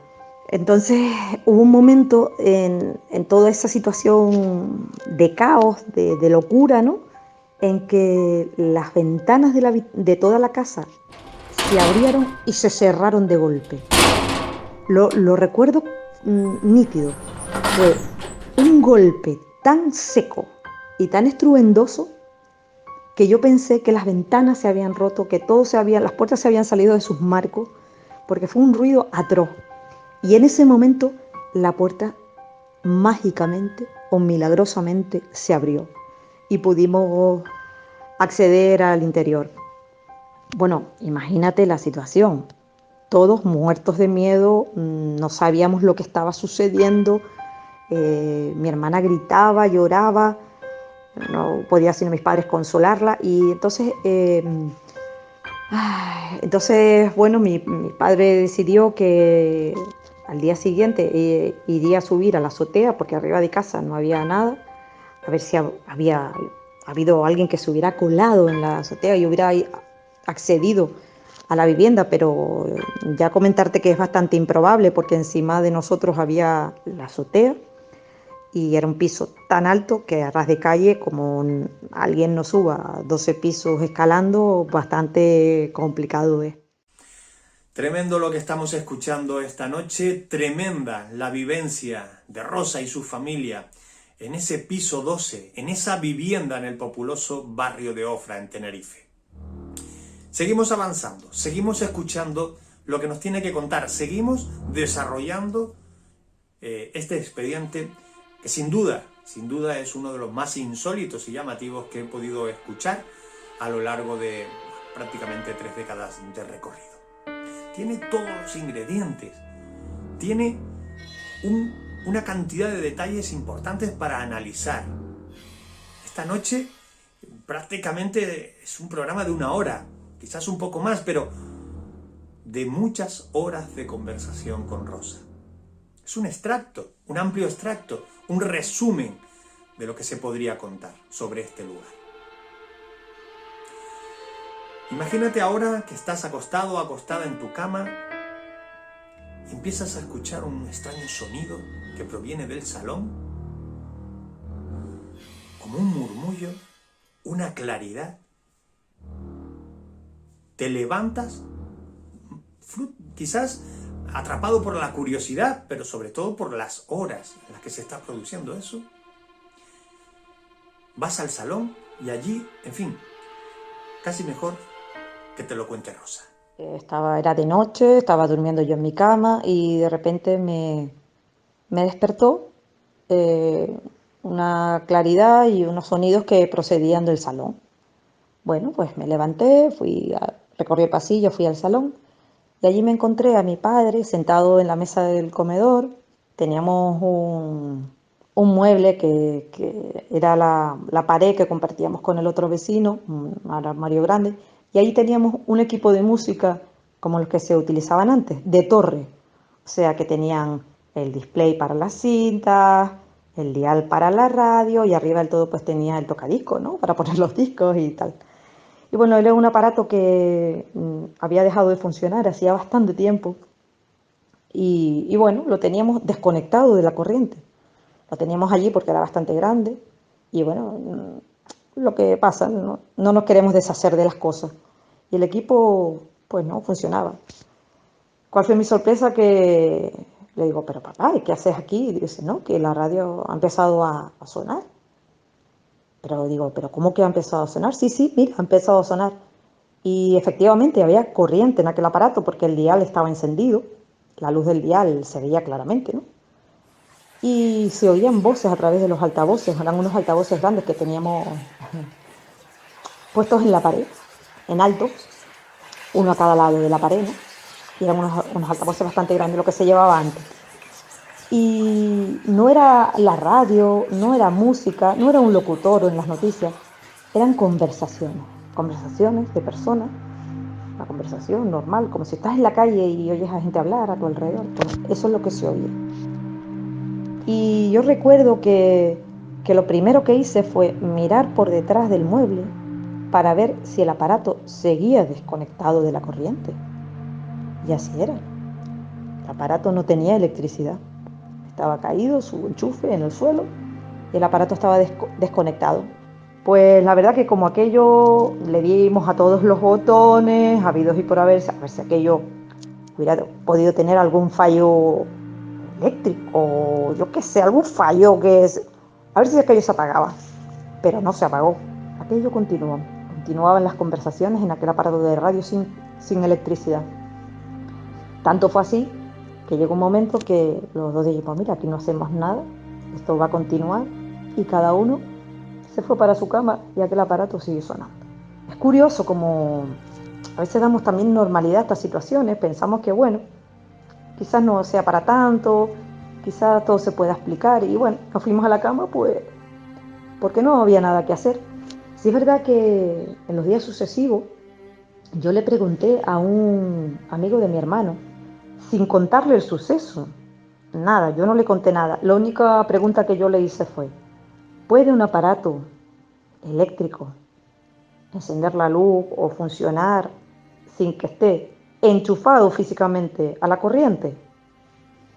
Entonces hubo un momento en toda esa situación de caos, de locura, ¿no?, en que las ventanas de toda la casa se abrieron y se cerraron de golpe. Lo recuerdo nítido. Fue un golpe tan seco y tan estruendoso que yo pensé que las ventanas se habían roto, que las puertas se habían salido de sus marcos, porque fue un ruido atroz. Y en ese momento la puerta mágicamente o milagrosamente se abrió y pudimos acceder al interior. Bueno, imagínate la situación. Todos muertos de miedo, no sabíamos lo que estaba sucediendo. Mi hermana gritaba, lloraba, no podía sino mis padres consolarla. Y entonces Entonces, bueno, mi padre decidió que al día siguiente iría a subir a la azotea porque arriba de casa no había nada, a ver si había habido alguien que se hubiera colado en la azotea y hubiera accedido a la vivienda, pero ya comentarte que es bastante improbable porque encima de nosotros había la azotea y era un piso tan alto que a ras de calle, como alguien no suba 12 pisos escalando, bastante complicado es. Tremendo lo que estamos escuchando esta noche, tremenda la vivencia de Rosa y su familia en ese piso 12, en esa vivienda en el populoso barrio de Ofra, en Tenerife. Seguimos avanzando, seguimos escuchando lo que nos tiene que contar, seguimos desarrollando este expediente que sin duda es uno de los más insólitos y llamativos que he podido escuchar a lo largo de prácticamente 3 décadas de recorrido. Tiene todos los ingredientes, tiene una cantidad de detalles importantes para analizar. Esta noche prácticamente es un programa de 1 hora, quizás un poco más, pero de muchas horas de conversación con Rosa. Es un extracto, un amplio extracto, un resumen de lo que se podría contar sobre este lugar. Imagínate ahora que estás acostado o acostada en tu cama y empiezas a escuchar un extraño sonido que proviene del salón, como un murmullo, una claridad. Te levantas, quizás atrapado por la curiosidad, pero sobre todo por las horas en las que se está produciendo eso. Vas al salón y allí, en fin, casi mejor que te lo cuente Rosa. Era de noche, estaba durmiendo yo en mi cama y de repente me despertó una claridad y unos sonidos que procedían del salón. Bueno, pues me levanté, recorrí el pasillo, fui al salón y allí me encontré a mi padre sentado en la mesa del comedor. Teníamos un mueble que era la pared que compartíamos con el otro vecino, un armario grande, y ahí teníamos un equipo de música como los que se utilizaban antes, de torre, o sea que tenían el display para las cintas, el dial para la radio y arriba del todo pues tenía el tocadiscos, ¿no? Para poner los discos y tal. Y bueno, era un aparato que había dejado de funcionar hacía bastante tiempo y bueno, lo teníamos desconectado de la corriente. Lo teníamos allí porque era bastante grande y bueno, lo que pasa, no nos queremos deshacer de las cosas. Y el equipo pues no funcionaba. ¿Cuál fue mi sorpresa? Que le digo, pero papá, ¿y qué haces aquí? Y dice, no, que la radio ha empezado a sonar. Pero digo, ¿pero cómo que ha empezado a sonar? Sí, mira, ha empezado a sonar. Y efectivamente había corriente en aquel aparato porque el dial estaba encendido. La luz del dial se veía claramente, ¿no? Y se oían voces a través de los altavoces. Eran unos altavoces grandes que teníamos puestos en la pared, en alto, uno a cada lado de la pared, ¿no? Y eran unos altavoces bastante grandes, lo que se llevaba antes. Y no era la radio, no era música, no era un locutor en las noticias, eran conversaciones de personas, una conversación normal, como si estás en la calle y oyes a gente hablar a tu alrededor. Bueno, eso es lo que se oía. Y yo recuerdo que lo primero que hice fue mirar por detrás del mueble para ver si el aparato seguía desconectado de la corriente. Y así era. El aparato no tenía electricidad. Estaba caído su enchufe en el suelo y el aparato estaba desconectado. Pues la verdad que como aquello le dimos a todos los botones, habidos y por haber, a ver si aquello hubiera podido tener algún fallo eléctrico o yo qué sé, algún fallo a ver si aquello se apagaba. Pero no se apagó. Aquello continuaban las conversaciones en aquel aparato de radio sin electricidad. Tanto fue así que llegó un momento que los dos dijimos, mira, aquí no hacemos nada, esto va a continuar, y cada uno se fue para su cama y aquel aparato sigue sonando. Es curioso como a veces damos también normalidad a estas situaciones, pensamos que bueno, quizás no sea para tanto, quizás todo se pueda explicar, y bueno, nos fuimos a la cama pues porque no había nada que hacer. Sí es verdad que en los días sucesivos Yo le pregunté a un amigo de mi hermano, sin contarle el suceso. Nada, yo no le conté nada. La única pregunta que yo le hice fue, ¿puede un aparato eléctrico encender la luz o funcionar sin que esté enchufado físicamente a la corriente?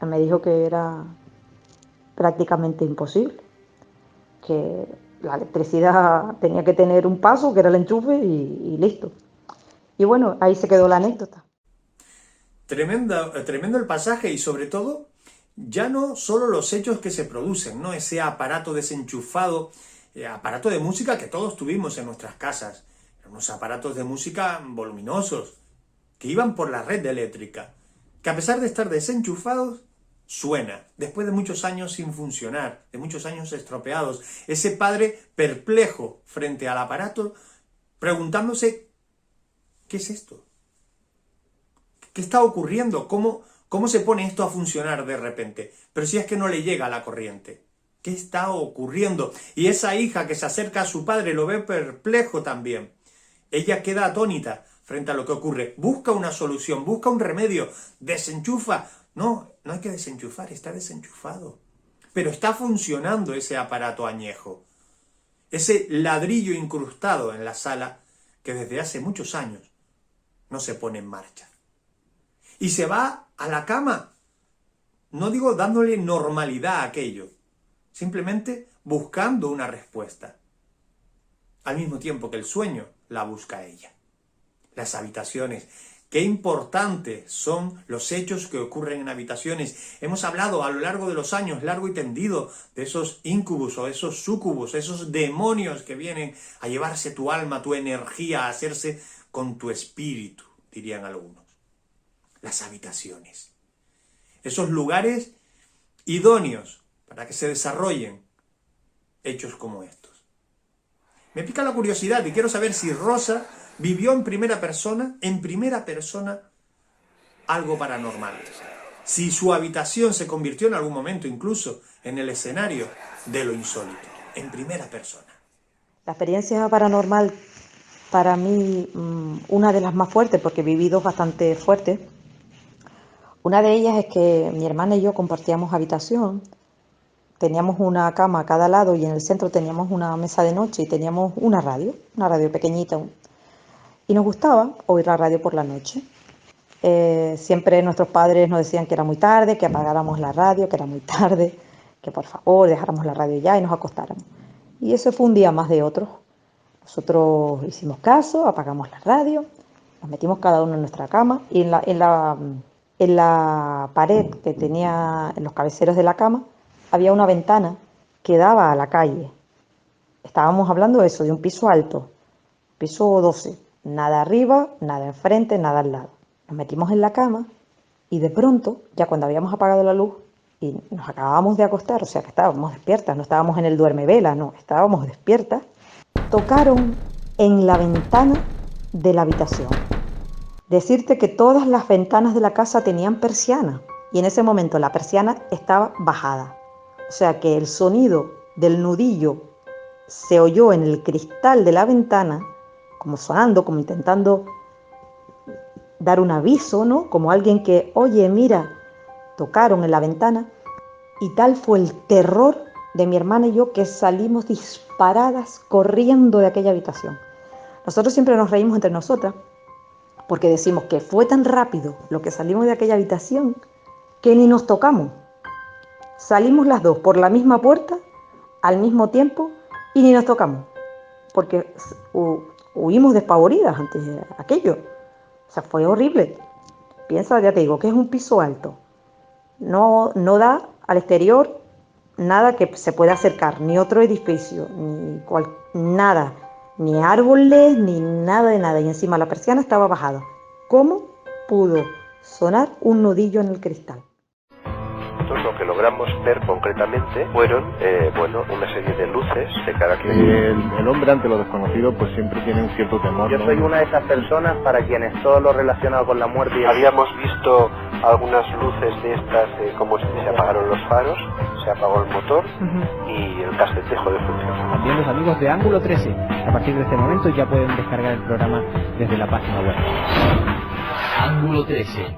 Él me dijo que era prácticamente imposible, que la electricidad tenía que tener un paso, que era el enchufe y listo. Y bueno, ahí se quedó la anécdota. Tremendo el pasaje y sobre todo, ya no solo los hechos que se producen, ¿no? Ese aparato desenchufado, aparato de música que todos tuvimos en nuestras casas, unos aparatos de música voluminosos, que iban por la red eléctrica, que a pesar de estar desenchufados, suena, después de muchos años sin funcionar, de muchos años estropeados, ese padre perplejo frente al aparato, preguntándose, ¿qué es esto? ¿Qué está ocurriendo? ¿Cómo se pone esto a funcionar de repente? Pero si es que no le llega la corriente. ¿Qué está ocurriendo? Y esa hija que se acerca a su padre lo ve perplejo también. Ella queda atónita frente a lo que ocurre. Busca una solución, busca un remedio, desenchufa. No hay que desenchufar, está desenchufado. Pero está funcionando ese aparato añejo. Ese ladrillo incrustado en la sala que desde hace muchos años no se pone en marcha. Y se va a la cama, no digo dándole normalidad a aquello, simplemente buscando una respuesta, al mismo tiempo que el sueño la busca a ella. Las habitaciones, qué importantes son los hechos que ocurren en habitaciones. Hemos hablado a lo largo de los años, largo y tendido, de esos incubus o esos sucubus, esos demonios que vienen a llevarse tu alma, tu energía, a hacerse con tu espíritu, dirían algunos. Las habitaciones, esos lugares idóneos para que se desarrollen hechos como estos. Me pica la curiosidad y quiero saber si Rosa vivió en primera persona, algo paranormal. Si su habitación se convirtió en algún momento incluso en el escenario de lo insólito, en primera persona. La experiencia paranormal para mí, una de las más fuertes, porque viví dos bastante fuertes. Una de ellas es que mi hermana y yo compartíamos habitación, teníamos una cama a cada lado y en el centro teníamos una mesa de noche y teníamos una radio pequeñita, y nos gustaba oír la radio por la noche. Siempre nuestros padres nos decían que era muy tarde, que apagáramos la radio, que era muy tarde, que por favor dejáramos la radio ya y nos acostáramos. Y eso fue un día más de otros. Nosotros hicimos caso, apagamos la radio, nos metimos cada uno en nuestra cama y en la pared que tenía en los cabeceros de la cama había una ventana que daba a la calle. Estábamos hablando de eso, de un piso alto, piso 12, nada arriba, nada enfrente, nada al lado. Nos metimos en la cama y de pronto, ya cuando habíamos apagado la luz y nos acabábamos de acostar, o sea que estábamos despiertas, no estábamos en el duerme-vela, no, estábamos despiertas, tocaron en la ventana de la habitación. Decirte que todas las ventanas de la casa tenían persiana y en ese momento la persiana estaba bajada. O sea que el sonido del nudillo se oyó en el cristal de la ventana, como sonando, como intentando dar un aviso, ¿no? Como alguien que, oye, mira, tocaron en la ventana. Y tal fue el terror de mi hermana y yo que salimos disparadas corriendo de aquella habitación. Nosotros siempre nos reímos entre nosotras porque decimos que fue tan rápido lo que salimos de aquella habitación que ni nos tocamos. Salimos las dos por la misma puerta al mismo tiempo y ni nos tocamos, porque huimos despavoridas ante aquello. O sea, fue horrible. Piensa, ya te digo, que es un piso alto. No da al exterior nada que se pueda acercar, ni otro edificio, nada. Ni árboles, ni nada de nada. Y encima la persiana estaba bajada. ¿Cómo pudo sonar un nudillo en el cristal? Nosotros lo que logramos ver concretamente fueron, una serie de luces de carácter. El hombre ante lo desconocido pues siempre tiene un cierto temor. Yo soy una de esas personas para quienes todo lo relacionado con la muerte. Habíamos visto algunas luces de estas, como si se apagaron los faros, se apagó el motor y el casetejo de funcionar. También los amigos de Ángulo 13, a partir de este momento ya pueden descargar el programa desde la página web. Ángulo 13.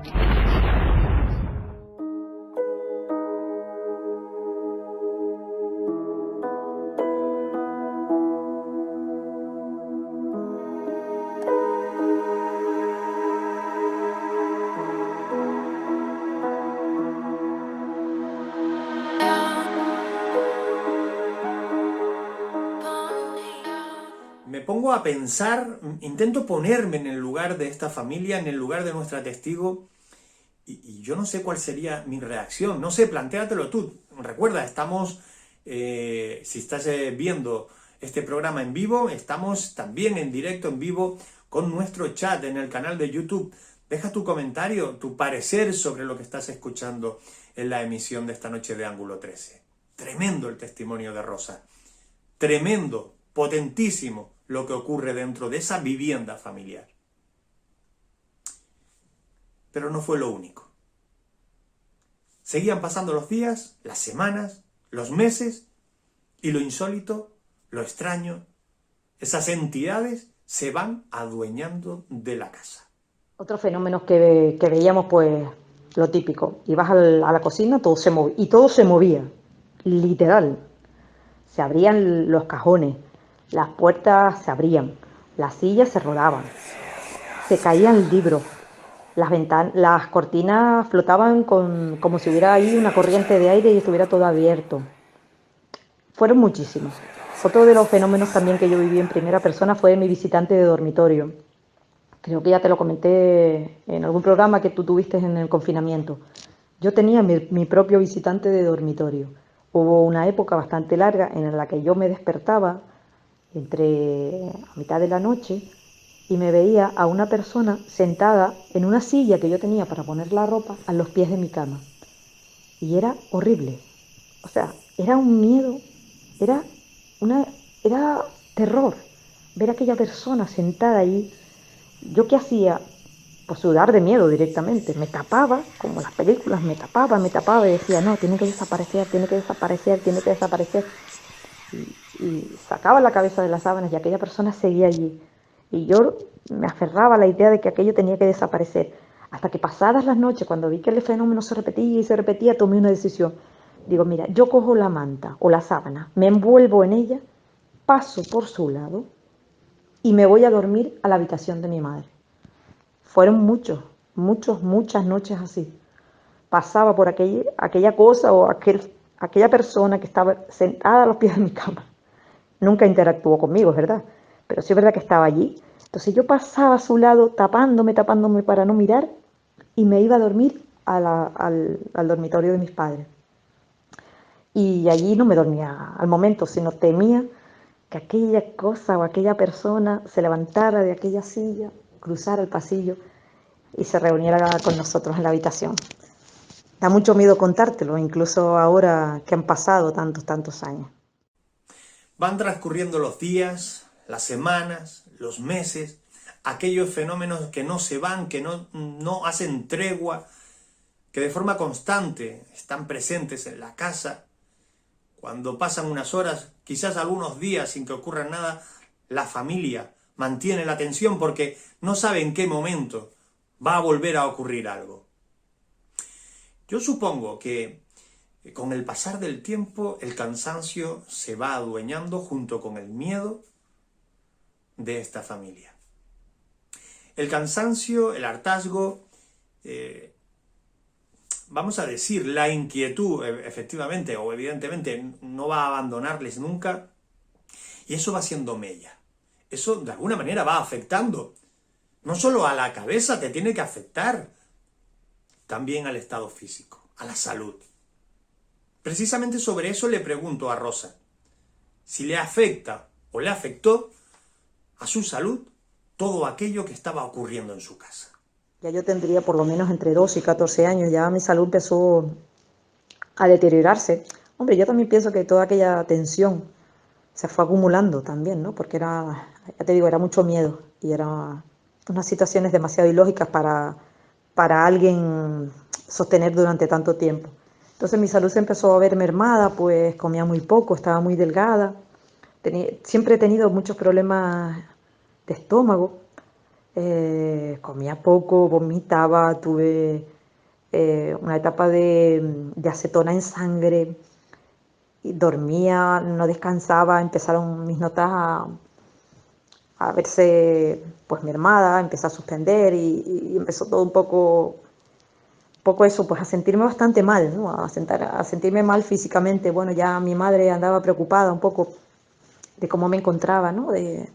Me pongo a pensar, intento ponerme en el lugar de esta familia, en el lugar de nuestra testigo, y yo no sé cuál sería mi reacción. No sé, plantéatelo tú. Recuerda, estamos, si estás viendo este programa en vivo, estamos también en directo, en vivo, con nuestro chat en el canal de YouTube. Deja tu comentario, tu parecer sobre lo que estás escuchando en la emisión de esta noche de Ángulo 13. Tremendo el testimonio de Rosa. Tremendo, potentísimo lo que ocurre dentro de esa vivienda familiar. Pero no fue lo único. Seguían pasando los días, las semanas, los meses, y lo insólito, lo extraño, esas entidades se van adueñando de la casa. Otros fenómenos que veíamos, pues lo típico. Ibas a la cocina, todo se movía, y todo se movía, literal. Se abrían los cajones, las puertas se abrían, las sillas se rodaban, se caían libros, las cortinas flotaban como si hubiera ahí una corriente de aire y estuviera todo abierto. Fueron muchísimos. Otro de los fenómenos también que yo viví en primera persona fue mi visitante de dormitorio. Creo que ya te lo comenté en algún programa que tú tuviste en el confinamiento. Yo tenía mi propio visitante de dormitorio. Hubo una época bastante larga en la que yo me despertaba a mitad de la noche y me veía a una persona sentada en una silla que yo tenía para poner la ropa a los pies de mi cama. Y era horrible. O sea, era un miedo, era terror ver a aquella persona sentada allí. ¿Yo qué hacía? Pues sudar de miedo directamente. Me tapaba, como las películas, me tapaba y decía, no, tiene que desaparecer. Y sacaba la cabeza de las sábanas y aquella persona seguía allí. Y yo me aferraba a la idea de que aquello tenía que desaparecer. Hasta que pasadas las noches, cuando vi que el fenómeno se repetía, tomé una decisión. Digo, mira, yo cojo la manta o la sábana, me envuelvo en ella, paso por su lado y me voy a dormir a la habitación de mi madre. Fueron muchas noches así. Pasaba por aquella cosa o aquella persona que estaba sentada a los pies de mi cama. Nunca interactuó conmigo, es verdad, pero sí es verdad que estaba allí. Entonces yo pasaba a su lado tapándome para no mirar y me iba a dormir al dormitorio de mis padres. Y allí no me dormía al momento, sino temía que aquella cosa o aquella persona se levantara de aquella silla, cruzara el pasillo y se reuniera con nosotros en la habitación. Da mucho miedo contártelo, incluso ahora que han pasado tantos años. Van transcurriendo los días, las semanas, los meses, aquellos fenómenos que no se van, que no hacen tregua, que de forma constante están presentes en la casa. Cuando pasan unas horas, quizás algunos días sin que ocurra nada, la familia mantiene la tensión porque no sabe en qué momento va a volver a ocurrir algo. Yo supongo que con el pasar del tiempo el cansancio se va adueñando junto con el miedo de esta familia. El cansancio, el hartazgo, vamos a decir, la inquietud, efectivamente o evidentemente, no va a abandonarles nunca, y eso va siendo mella. Eso de alguna manera va afectando, no solo a la cabeza, te tiene que afectar, también al estado físico, a la salud. Precisamente sobre eso le pregunto a Rosa, si le afecta o le afectó a su salud todo aquello que estaba ocurriendo en su casa. Ya yo tendría por lo menos entre 12 y 14 años, ya mi salud empezó a deteriorarse. Hombre, yo también pienso que toda aquella tensión se fue acumulando también, ¿no? Porque era, ya te digo, era mucho miedo y eran unas situaciones demasiado ilógicas para alguien sostener durante tanto tiempo. Entonces mi salud se empezó a ver mermada, pues comía muy poco, estaba muy delgada. Siempre he tenido muchos problemas de estómago, comía poco, vomitaba, tuve una etapa de acetona en sangre, y dormía, no descansaba, empezaron mis notas a verse pues mermada, empecé a suspender y empezó todo un poco eso, pues a sentirme bastante mal, ¿no? A sentirme mal físicamente. Bueno, ya mi madre andaba preocupada un poco de cómo me encontraba, ¿no? De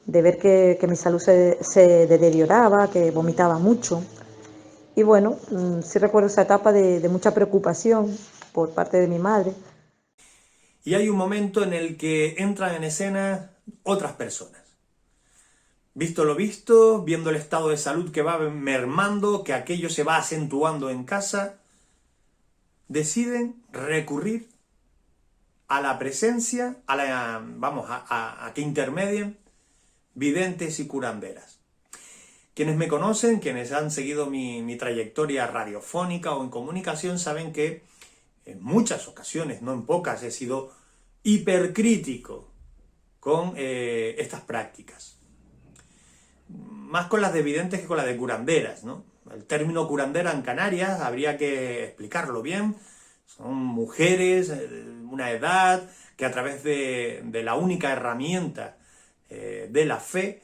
ver que mi salud se deterioraba, que vomitaba mucho. Y bueno, sí recuerdo esa etapa de mucha preocupación por parte de mi madre. Y hay un momento en el que entran en escena otras personas. Visto lo visto, viendo el estado de salud que va mermando, que aquello se va acentuando en casa, deciden recurrir a la presencia, a que intermedien videntes y curanderas. Quienes me conocen, quienes han seguido mi trayectoria radiofónica o en comunicación, saben que en muchas ocasiones, no en pocas, he sido hipercrítico con estas prácticas. Más con las de videntes que con las de curanderas, ¿no? El término curandera en Canarias habría que explicarlo bien. Son mujeres de una edad que a través de la única herramienta de la fe,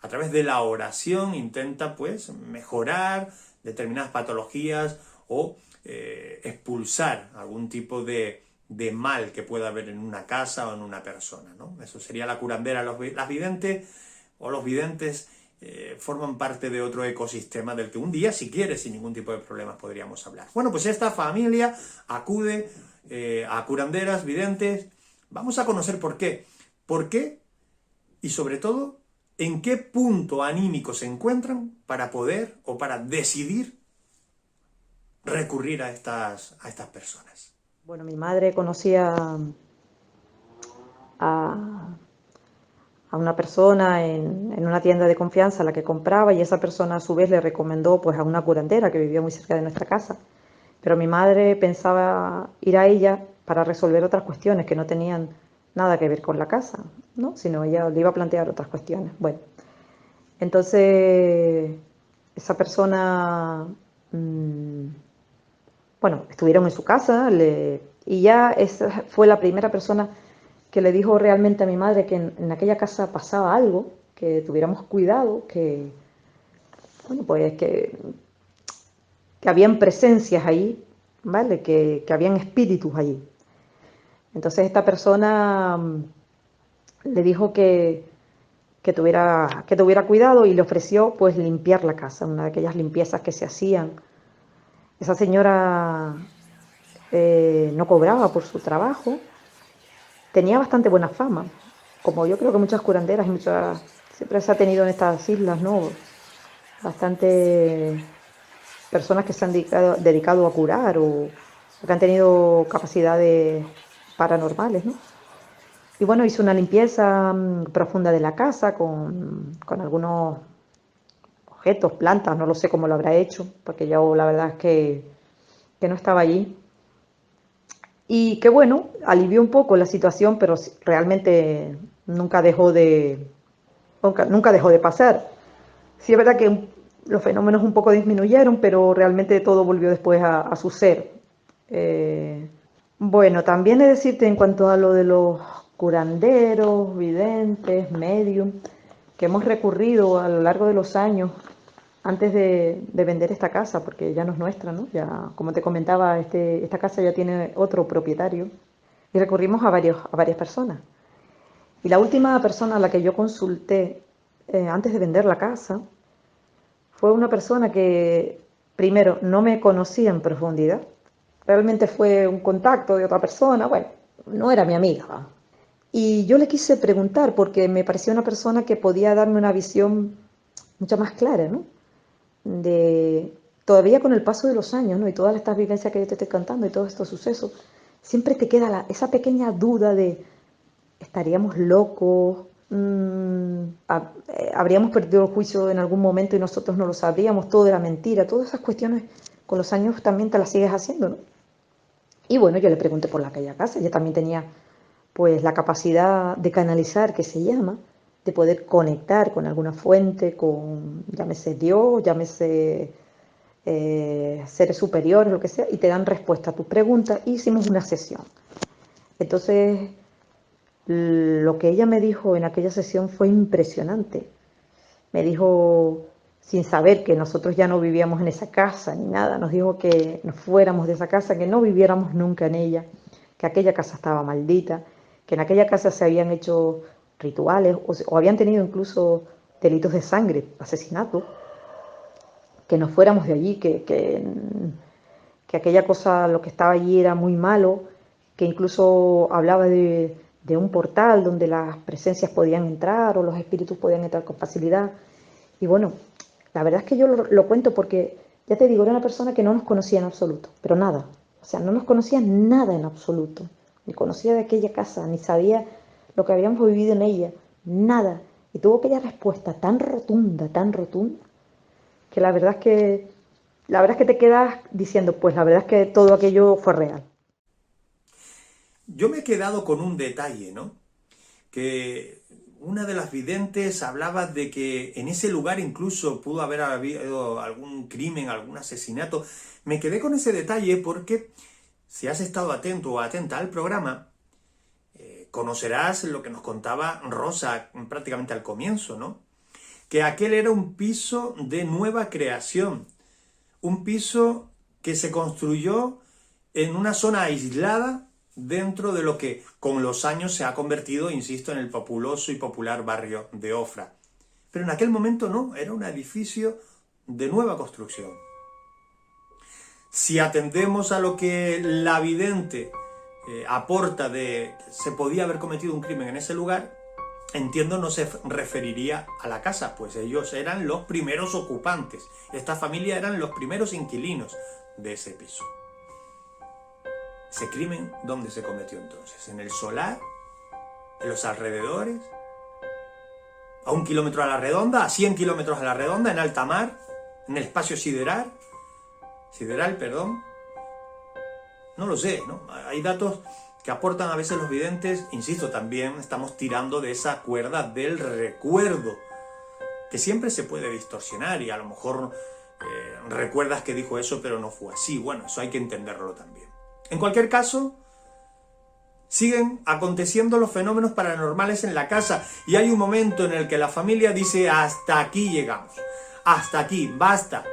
a través de la oración, intenta pues mejorar determinadas patologías o expulsar algún tipo de mal que pueda haber en una casa o en una persona, ¿no? Eso sería la curandera. Las videntes o los videntes forman parte de otro ecosistema del que un día, si quieres, sin ningún tipo de problemas, podríamos hablar. Bueno, pues esta familia acude a curanderas, videntes. Vamos a conocer por qué. ¿Por qué? Y sobre todo, ¿en qué punto anímico se encuentran para poder o para decidir recurrir a estas personas? Bueno, mi madre conocía a una persona en una tienda de confianza a la que compraba, y esa persona a su vez le recomendó pues a una curandera que vivía muy cerca de nuestra casa. Pero mi madre pensaba ir a ella para resolver otras cuestiones que no tenían nada que ver con la casa, ¿no? Sino ella le iba a plantear otras cuestiones. Bueno, entonces esa persona, bueno, estuvieron en su casa y ya esa fue la primera persona que le dijo realmente a mi madre que en aquella casa pasaba algo, que tuviéramos cuidado, que, bueno, pues que habían presencias ahí, ¿vale? Que habían espíritus allí. Entonces esta persona le dijo que tuviera cuidado y le ofreció pues limpiar la casa, una de aquellas limpiezas que se hacían. Esa señora no cobraba por su trabajo, tenía bastante buena fama, como yo creo que muchas curanderas y siempre se ha tenido en estas islas, ¿no? Bastante personas que se han dedicado a curar o que han tenido capacidades paranormales, ¿no? Y bueno, hizo una limpieza profunda de la casa con algunos objetos, plantas, no lo sé cómo lo habrá hecho, porque yo la verdad es que no estaba allí. Y que bueno, alivió un poco la situación, pero realmente nunca dejó de pasar. Sí es verdad que los fenómenos un poco disminuyeron, pero realmente todo volvió después a su ser. Bueno, también he de decirte en cuanto a lo de los curanderos, videntes, medium, que hemos recurrido a lo largo de los años antes de vender esta casa, porque ya no es nuestra, ¿no? Ya, como te comentaba, esta casa ya tiene otro propietario, y recurrimos a varias personas. Y la última persona a la que yo consulté antes de vender la casa fue una persona que, primero, no me conocía en profundidad. Realmente fue un contacto de otra persona, bueno, no era mi amiga. Y yo le quise preguntar porque me parecía una persona que podía darme una visión mucho más clara, ¿no? De todavía con el paso de los años, ¿no? Y todas estas vivencias que yo te estoy contando y todos estos sucesos, siempre te queda esa pequeña duda de, ¿estaríamos locos? ¿Habríamos perdido el juicio en algún momento y nosotros no lo sabríamos? Todo era mentira. Todas esas cuestiones con los años también te las sigues haciendo, ¿no? Y bueno, yo le pregunté por aquella casa. Ella también tenía pues la capacidad de canalizar, que se llama, de poder conectar con alguna fuente, con, llámese Dios, llámese seres superiores, lo que sea, y te dan respuesta a tus preguntas. Y hicimos una sesión. Entonces, lo que ella me dijo en aquella sesión fue impresionante. Me dijo, sin saber que nosotros ya no vivíamos en esa casa ni nada, nos dijo que nos fuéramos de esa casa, que no viviéramos nunca en ella, que aquella casa estaba maldita, que en aquella casa se habían hecho rituales o habían tenido incluso delitos de sangre, asesinatos, que nos fuéramos de allí, que aquella cosa, lo que estaba allí era muy malo, que incluso hablaba de un portal donde las presencias podían entrar o los espíritus podían entrar con facilidad. Y bueno, la verdad es que yo lo cuento porque, ya te digo, era una persona que no nos conocía en absoluto, pero nada. O sea, no nos conocía nada en absoluto. Ni conocía de aquella casa, ni sabía lo que habíamos vivido en ella, nada. Y tuvo aquella respuesta tan rotunda, que la verdad es que te quedas diciendo, pues la verdad es que todo aquello fue real. Yo me he quedado con un detalle, ¿no? Que una de las videntes hablaba de que en ese lugar incluso pudo haber habido algún crimen, algún asesinato. Me quedé con ese detalle porque si has estado atento o atenta al programa, conocerás lo que nos contaba Rosa prácticamente al comienzo, ¿no? Que aquel era un piso de nueva creación, un piso que se construyó en una zona aislada dentro de lo que con los años se ha convertido, insisto, en el populoso y popular barrio de Ofra. Pero en aquel momento no, era un edificio de nueva construcción. Si atendemos a lo que la vidente aporta de que se podía haber cometido un crimen en ese lugar, entiendo no se referiría a la casa, pues ellos eran los primeros ocupantes. Esta familia eran los primeros inquilinos de ese piso. ¿Ese crimen dónde se cometió entonces? ¿En el solar? ¿En los alrededores? ¿A 1 kilómetro a la redonda? ¿A 100 kilómetros a la redonda? ¿En alta mar? ¿En el espacio sideral? No lo sé, ¿no? Hay datos que aportan a veces los videntes. Insisto, también estamos tirando de esa cuerda del recuerdo, que siempre se puede distorsionar y a lo mejor recuerdas que dijo eso pero no fue así. Bueno, eso hay que entenderlo también. En cualquier caso, siguen aconteciendo los fenómenos paranormales en la casa y hay un momento en el que la familia dice: hasta aquí llegamos, hasta aquí, basta,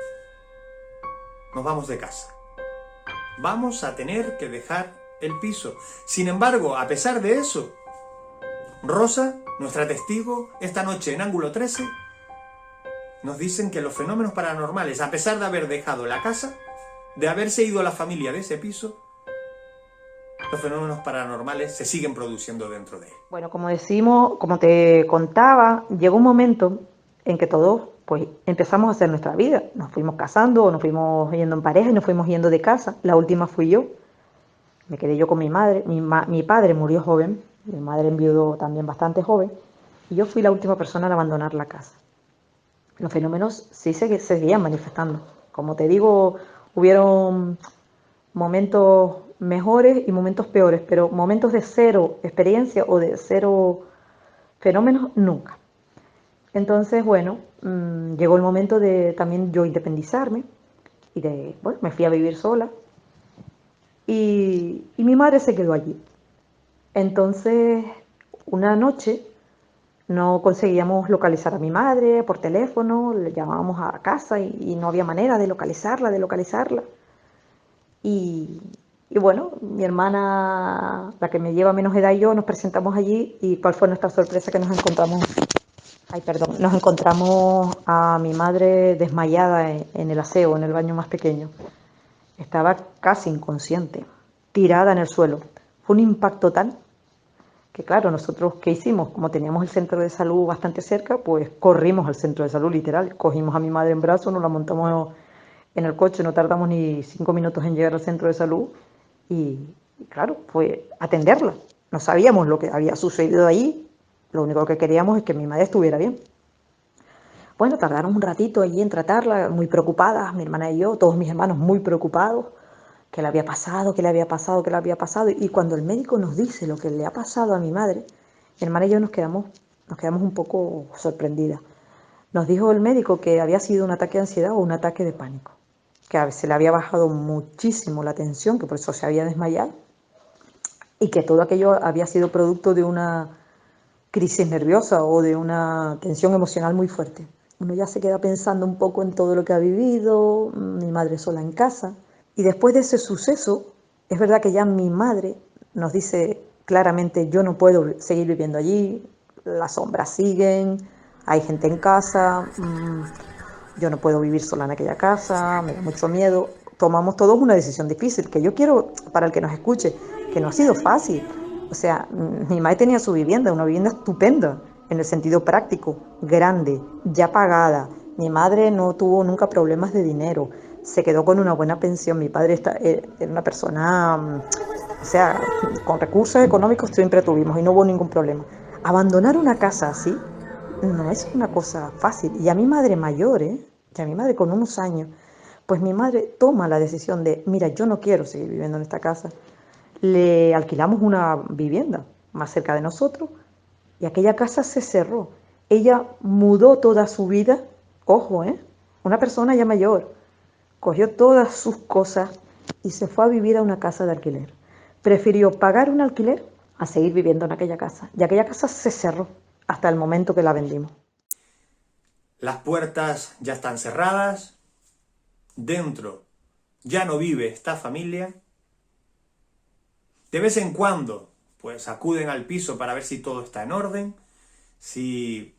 nos vamos de casa, vamos a tener que dejar el piso. Sin embargo, a pesar de eso, Rosa, nuestra testigo, esta noche en Ángulo 13, nos dicen que los fenómenos paranormales, a pesar de haber dejado la casa, de haberse ido la familia de ese piso, los fenómenos paranormales se siguen produciendo dentro de él. Bueno, como decimos, como te contaba, llegó un momento en que todos pues empezamos a hacer nuestra vida. Nos fuimos casando, nos fuimos yendo en pareja y nos fuimos yendo de casa. La última fui yo. Me quedé yo con mi madre. Mi padre murió joven, mi madre enviudó también bastante joven, y yo fui la última persona en abandonar la casa. Los fenómenos sí se seguían manifestando. Como te digo, hubieron momentos mejores y momentos peores, pero momentos de cero experiencia o de cero fenómenos, nunca. Entonces, bueno, llegó el momento de también yo independizarme y bueno, me fui a vivir sola y mi madre se quedó allí. Entonces, una noche no conseguíamos localizar a mi madre por teléfono, le llamábamos a casa y no había manera de localizarla. Y bueno, mi hermana, la que me lleva menos edad y yo, nos presentamos allí y cuál fue nuestra sorpresa que nos encontramos a mi madre desmayada en el aseo, en el baño más pequeño. Estaba casi inconsciente, tirada en el suelo. Fue un impacto tal que claro, nosotros ¿qué hicimos? Como teníamos el centro de salud bastante cerca, pues corrimos al centro de salud literal, cogimos a mi madre en brazos, nos la montamos en el coche, no tardamos ni 5 minutos en llegar al centro de salud y claro, fue atenderla. No sabíamos lo que había sucedido ahí, lo único que queríamos es que mi madre estuviera bien. Bueno, tardaron un ratito allí en tratarla, muy preocupadas, mi hermana y yo, todos mis hermanos muy preocupados, qué le había pasado, qué le había pasado, qué le había pasado. Y cuando el médico nos dice lo que le ha pasado a mi madre, mi hermana y yo nos quedamos un poco sorprendidas. Nos dijo el médico que había sido un ataque de ansiedad o un ataque de pánico, que se le había bajado muchísimo la tensión, que por eso se había desmayado, y que todo aquello había sido producto de una crisis nerviosa o de una tensión emocional muy fuerte. Uno ya se queda pensando un poco en todo lo que ha vivido, mi madre sola en casa. Y después de ese suceso, es verdad que ya mi madre nos dice claramente, yo no puedo seguir viviendo allí, las sombras siguen, hay gente en casa, yo no puedo vivir sola en aquella casa, me da mucho miedo. Tomamos todos una decisión difícil, que yo quiero, para el que nos escuche, que no ha sido fácil. O sea, mi madre tenía su vivienda, una vivienda estupenda, en el sentido práctico, grande, ya pagada. Mi madre no tuvo nunca problemas de dinero, se quedó con una buena pensión. Mi padre era una persona, o sea, con recursos económicos siempre tuvimos y no hubo ningún problema. Abandonar una casa así no es una cosa fácil. Y a mi madre mayor, y a mi madre con unos años, pues mi madre toma la decisión de, mira, yo no quiero seguir viviendo en esta casa. Le alquilamos una vivienda más cerca de nosotros y aquella casa se cerró. Ella mudó toda su vida, ojo, una persona ya mayor, cogió todas sus cosas y se fue a vivir a una casa de alquiler. Prefirió pagar un alquiler a seguir viviendo en aquella casa. Y aquella casa se cerró hasta el momento que la vendimos. Las puertas ya están cerradas, dentro ya no vive esta familia. De vez en cuando, pues acuden al piso para ver si todo está en orden, si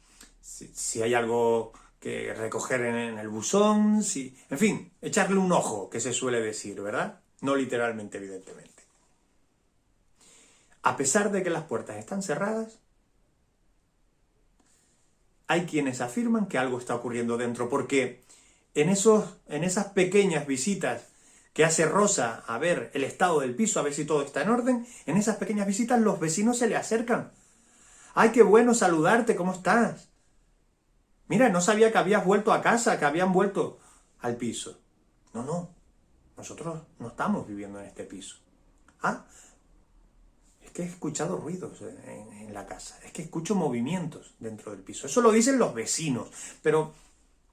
hay algo que recoger en el buzón, en fin, echarle un ojo, que se suele decir, ¿verdad? No literalmente, evidentemente. A pesar de que las puertas están cerradas, hay quienes afirman que algo está ocurriendo dentro, porque en esas pequeñas visitas que hace Rosa a ver el estado del piso, a ver si todo está en orden, en esas pequeñas visitas los vecinos se le acercan. ¡Ay, qué bueno saludarte! ¿Cómo estás? Mira, no sabía que habías vuelto a casa, que habían vuelto al piso. No, nosotros no estamos viviendo en este piso. Es que he escuchado ruidos en la casa, es que escucho movimientos dentro del piso. Eso lo dicen los vecinos, pero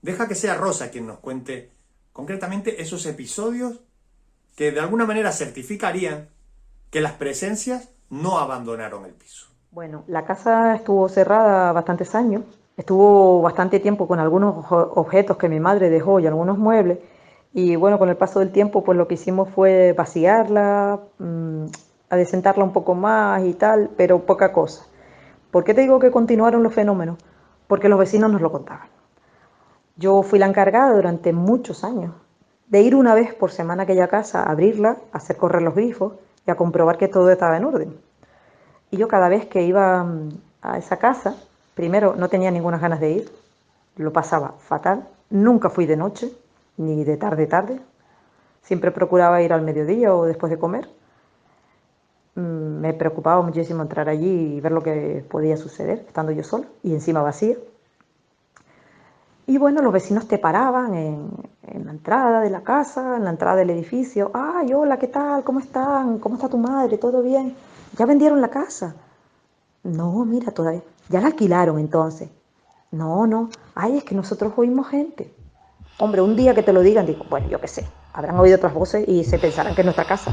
deja que sea Rosa quien nos cuente concretamente esos episodios que de alguna manera certificarían que las presencias no abandonaron el piso. Bueno, la casa estuvo cerrada bastantes años, estuvo bastante tiempo con algunos objetos que mi madre dejó y algunos muebles, y bueno, con el paso del tiempo pues lo que hicimos fue vaciarla, adecentarla un poco más y tal, pero poca cosa. ¿Por qué te digo que continuaron los fenómenos? Porque los vecinos nos lo contaban. Yo fui la encargada durante muchos años de ir una vez por semana a aquella casa, a abrirla, a hacer correr los grifos y a comprobar que todo estaba en orden. Y yo cada vez que iba a esa casa, primero no tenía ninguna ganas de ir, lo pasaba fatal, nunca fui de noche, ni de tarde, siempre procuraba ir al mediodía o después de comer. Me preocupaba muchísimo entrar allí y ver lo que podía suceder, estando yo sola y encima vacía. Y bueno, los vecinos te paraban en la entrada de la casa, en la entrada del edificio. ¡Ay, hola, qué tal! ¿Cómo están? ¿Cómo está tu madre? ¿Todo bien? ¿Ya vendieron la casa? No, mira, todavía. ¿Ya la alquilaron entonces? No. Ay, es que nosotros oímos gente. Hombre, un día que te lo digan, digo, bueno, yo qué sé, habrán oído otras voces y se pensarán que es nuestra casa.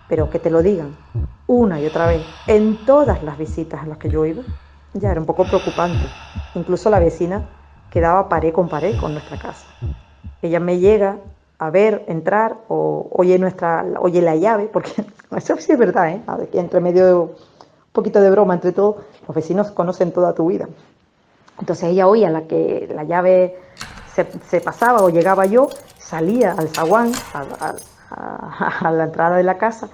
Pero que te lo digan una y otra vez, en todas las visitas a las que yo iba, ya era un poco preocupante. Incluso la vecina quedaba pared con nuestra casa. Ella me llega a ver, entrar, o oye la llave, porque eso sí es verdad, A ver, entre medio, un poquito de broma entre todos, los vecinos conocen toda tu vida. Entonces ella oía la llave se pasaba o llegaba yo, salía al zaguán, a la entrada de la casa,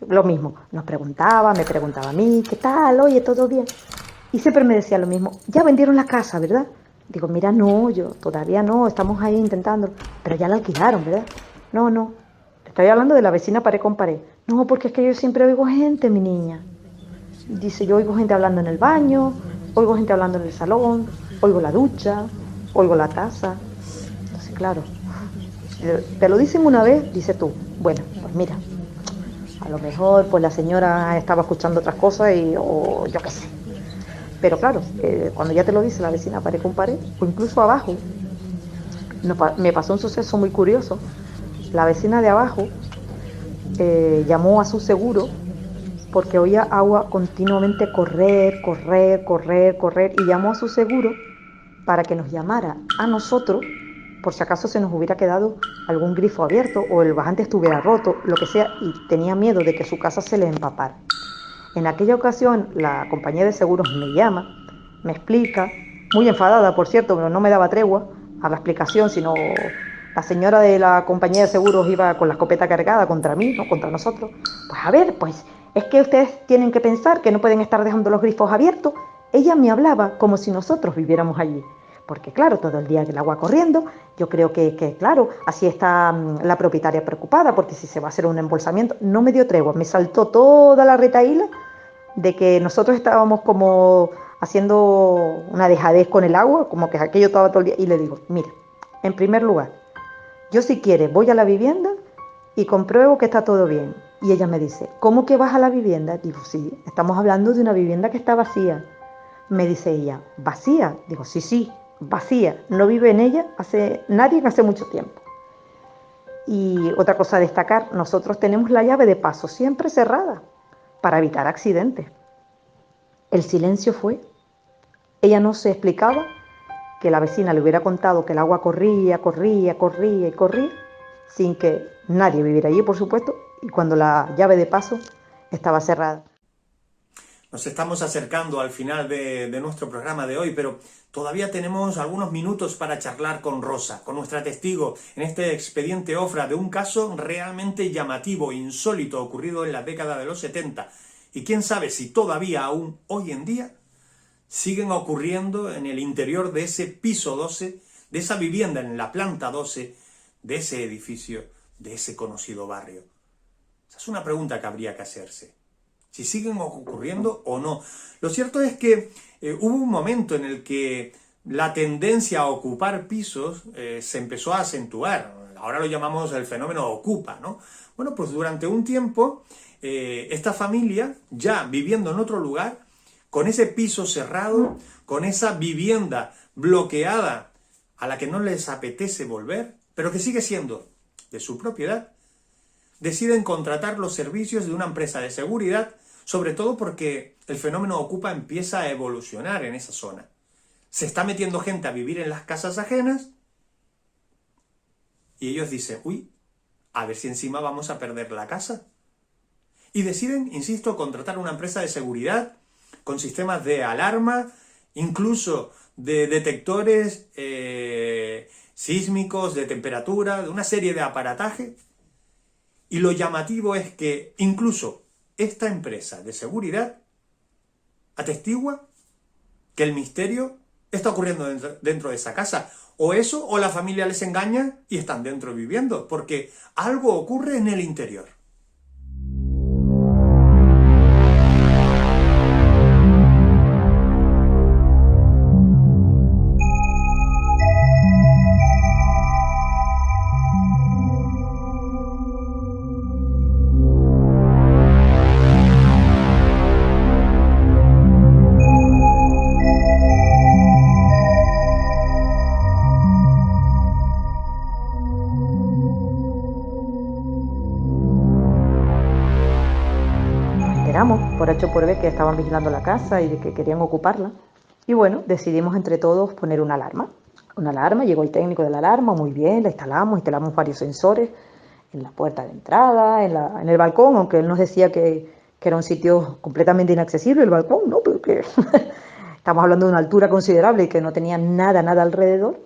lo mismo, me preguntaba a mí, ¿qué tal? Oye, ¿todo bien? Y siempre me decía lo mismo, ya vendieron la casa, ¿verdad? Digo, mira, no, yo todavía no, estamos ahí intentando. Pero ya la alquilaron, ¿verdad? No, no, estoy hablando de la vecina pared con pared. No, porque es que yo siempre oigo gente, mi niña. Dice, yo oigo gente hablando en el baño, oigo gente hablando en el salón, oigo la ducha, oigo la taza. Entonces, claro, te lo dicen una vez, dices tú, bueno, pues mira, a lo mejor pues la señora estaba escuchando otras cosas o yo qué sé. Pero claro, cuando ya te lo dice la vecina pared con pared, o incluso abajo, me pasó un suceso muy curioso. La vecina de abajo llamó a su seguro porque oía agua continuamente correr, y llamó a su seguro para que nos llamara a nosotros por si acaso se nos hubiera quedado algún grifo abierto o el bajante estuviera roto, lo que sea, y tenía miedo de que su casa se le empapara. En aquella ocasión la compañía de seguros me llama, me explica, muy enfadada por cierto, pero no me daba tregua a la explicación, sino la señora de la compañía de seguros iba con la escopeta cargada contra mí, no contra nosotros. Pues a ver, pues es que ustedes tienen que pensar que no pueden estar dejando los grifos abiertos. Ella me hablaba como si nosotros viviéramos allí. Porque claro, todo el día el agua corriendo, yo creo que claro, así está la propietaria preocupada, porque si se va a hacer un embolsamiento, no me dio tregua, me saltó toda la retahíla de que nosotros estábamos como haciendo una dejadez con el agua, como que aquello estaba todo el día, y le digo, mira, en primer lugar, yo si quieres voy a la vivienda y compruebo que está todo bien. Y ella me dice, ¿cómo que vas a la vivienda? Digo, sí, estamos hablando de una vivienda que está vacía. Me dice ella, ¿vacía? Digo, sí, vacía, no vive en ella nadie hace mucho tiempo. Y otra cosa a destacar, nosotros tenemos la llave de paso siempre cerrada para evitar accidentes. El silencio fue, ella no se explicaba que la vecina le hubiera contado que el agua corría, sin que nadie viviera allí, por supuesto, y cuando la llave de paso estaba cerrada. Nos estamos acercando al final de nuestro programa de hoy, pero todavía tenemos algunos minutos para charlar con Rosa, con nuestra testigo, en este expediente Ofra de un caso realmente llamativo, insólito, ocurrido en la década de los 70. Y quién sabe si todavía aún hoy en día siguen ocurriendo en el interior de ese piso 12, de esa vivienda en la planta 12, de ese edificio, de ese conocido barrio. Esa es una pregunta que habría que hacerse. Si siguen ocurriendo o no. Lo cierto es que hubo un momento en el que la tendencia a ocupar pisos se empezó a acentuar. Ahora lo llamamos el fenómeno Ocupa, ¿no? Bueno, pues durante un tiempo, esta familia, ya viviendo en otro lugar, con ese piso cerrado, con esa vivienda bloqueada a la que no les apetece volver, pero que sigue siendo de su propiedad, deciden contratar los servicios de una empresa de seguridad, sobre todo porque el fenómeno Ocupa empieza a evolucionar en esa zona. Se está metiendo gente a vivir en las casas ajenas y ellos dicen, uy, a ver si encima vamos a perder la casa. Y deciden, insisto, contratar una empresa de seguridad con sistemas de alarma, incluso de detectores sísmicos, de temperatura, de una serie de aparataje. Y lo llamativo es que incluso esta empresa de seguridad atestigua que el misterio está ocurriendo dentro de esa casa. O eso, o la familia les engaña y están dentro viviendo, porque algo ocurre en el interior. Por hecho por B que estaban vigilando la casa y de que querían ocuparla. Y bueno, decidimos entre todos poner una alarma. Una alarma, llegó el técnico de la alarma, muy bien, la instalamos varios sensores en la puerta de entrada, en el balcón, aunque él nos decía que era un sitio completamente inaccesible, el balcón, ¿no? Pero que estamos hablando de una altura considerable y que no tenía nada alrededor.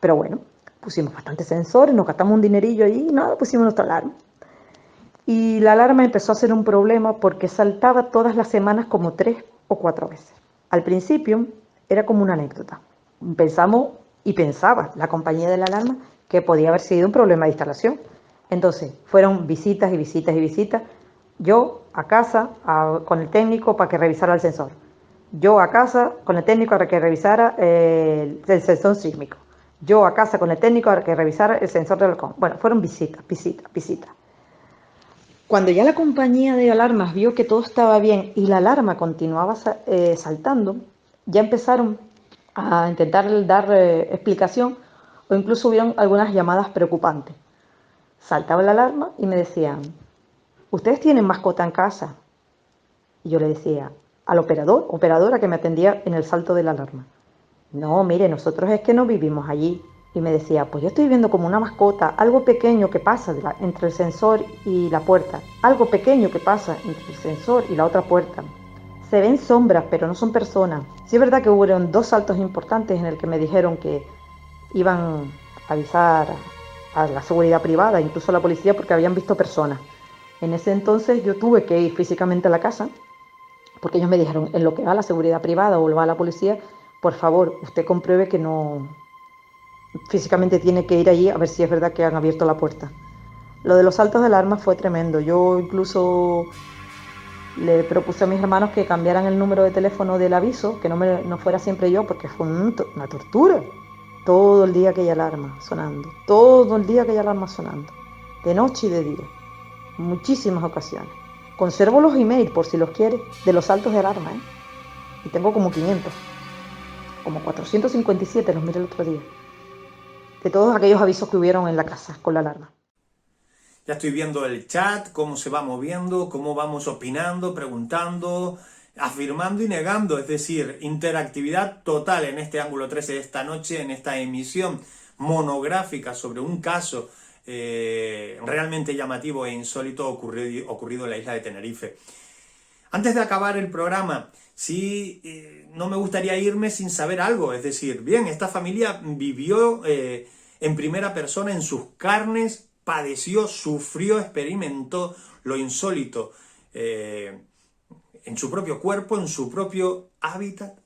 Pero bueno, pusimos bastantes sensores, nos gastamos un dinerillo ahí y nada, pusimos nuestra alarma. Y la alarma empezó a ser un problema porque saltaba todas las semanas como 3 o 4 veces. Al principio era como una anécdota. pensamos y pensaba la compañía de la alarma que podía haber sido un problema de instalación. Entonces, fueron visitas y visitas y visitas. Yo a casa con el técnico para que revisara el sensor. Yo a casa con el técnico para que revisara el sensor sísmico. Yo a casa con el técnico para que revisara el sensor del halcón. Bueno, fueron visitas. Cuando ya la compañía de alarmas vio que todo estaba bien y la alarma continuaba saltando, ya empezaron a intentar dar explicación o incluso hubieron algunas llamadas preocupantes. Saltaba la alarma y me decían, ¿ustedes tienen mascota en casa? Y yo le decía al operadora que me atendía en el salto de la alarma, no, mire, nosotros es que no vivimos allí. Y me decía, pues yo estoy viendo como una mascota, algo pequeño que pasa entre el sensor y la puerta, algo pequeño que pasa entre el sensor y la otra puerta. Se ven sombras, pero no son personas. Sí es verdad que hubo 2 saltos importantes en el que me dijeron que iban a avisar a la seguridad privada, incluso a la policía, porque habían visto personas. En ese entonces yo tuve que ir físicamente a la casa, porque ellos me dijeron, en lo que va a la seguridad privada o lo va a la policía, por favor, usted compruebe que no... Físicamente tiene que ir allí a ver si es verdad que han abierto la puerta. Lo de los saltos de alarma fue tremendo. Yo incluso le propuse a mis hermanos que cambiaran el número de teléfono del aviso, que no fuera siempre yo, porque fue una tortura. Todo el día aquella alarma sonando, de noche y de día, muchísimas ocasiones. Conservo los emails por si los quiere, de los saltos de alarma, y tengo como 500, como 457, los miré el otro día, de todos aquellos avisos que hubieron en la casa con la alarma. Ya estoy viendo el chat, cómo se va moviendo, cómo vamos opinando, preguntando, afirmando y negando, es decir, interactividad total en este ángulo 13 de esta noche, en esta emisión monográfica sobre un caso realmente llamativo e insólito ocurrido en la isla de Tenerife. Antes de acabar el programa, sí, no me gustaría irme sin saber algo, es decir, bien, esta familia vivió en primera persona, en sus carnes, padeció, sufrió, experimentó lo insólito en su propio cuerpo, en su propio hábitat.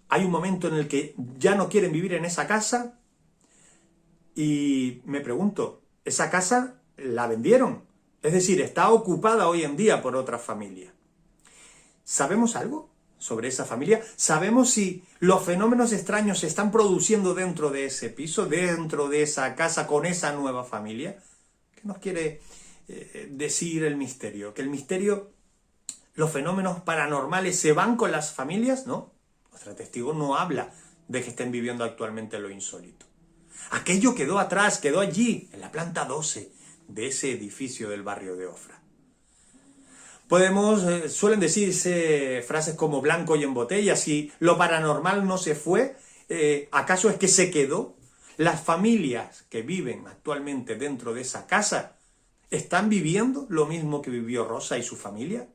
Hay un momento en el que ya no quieren vivir en esa casa y me pregunto, ¿esa casa la vendieron? Es decir, está ocupada hoy en día por otra familia. ¿Sabemos algo sobre esa familia? ¿Sabemos si los fenómenos extraños se están produciendo dentro de ese piso, dentro de esa casa, con esa nueva familia? ¿Qué nos quiere decir el misterio? ¿Que el misterio, los fenómenos paranormales se van con las familias? No, nuestro testigo no habla de que estén viviendo actualmente lo insólito. Aquello quedó atrás, quedó allí, en la planta 12 de ese edificio del barrio de Ofra. Suelen decirse frases como blanco y en botella, si lo paranormal no se fue, ¿acaso es que se quedó? ¿Las familias que viven actualmente dentro de esa casa están viviendo lo mismo que vivió Rosa y su familia?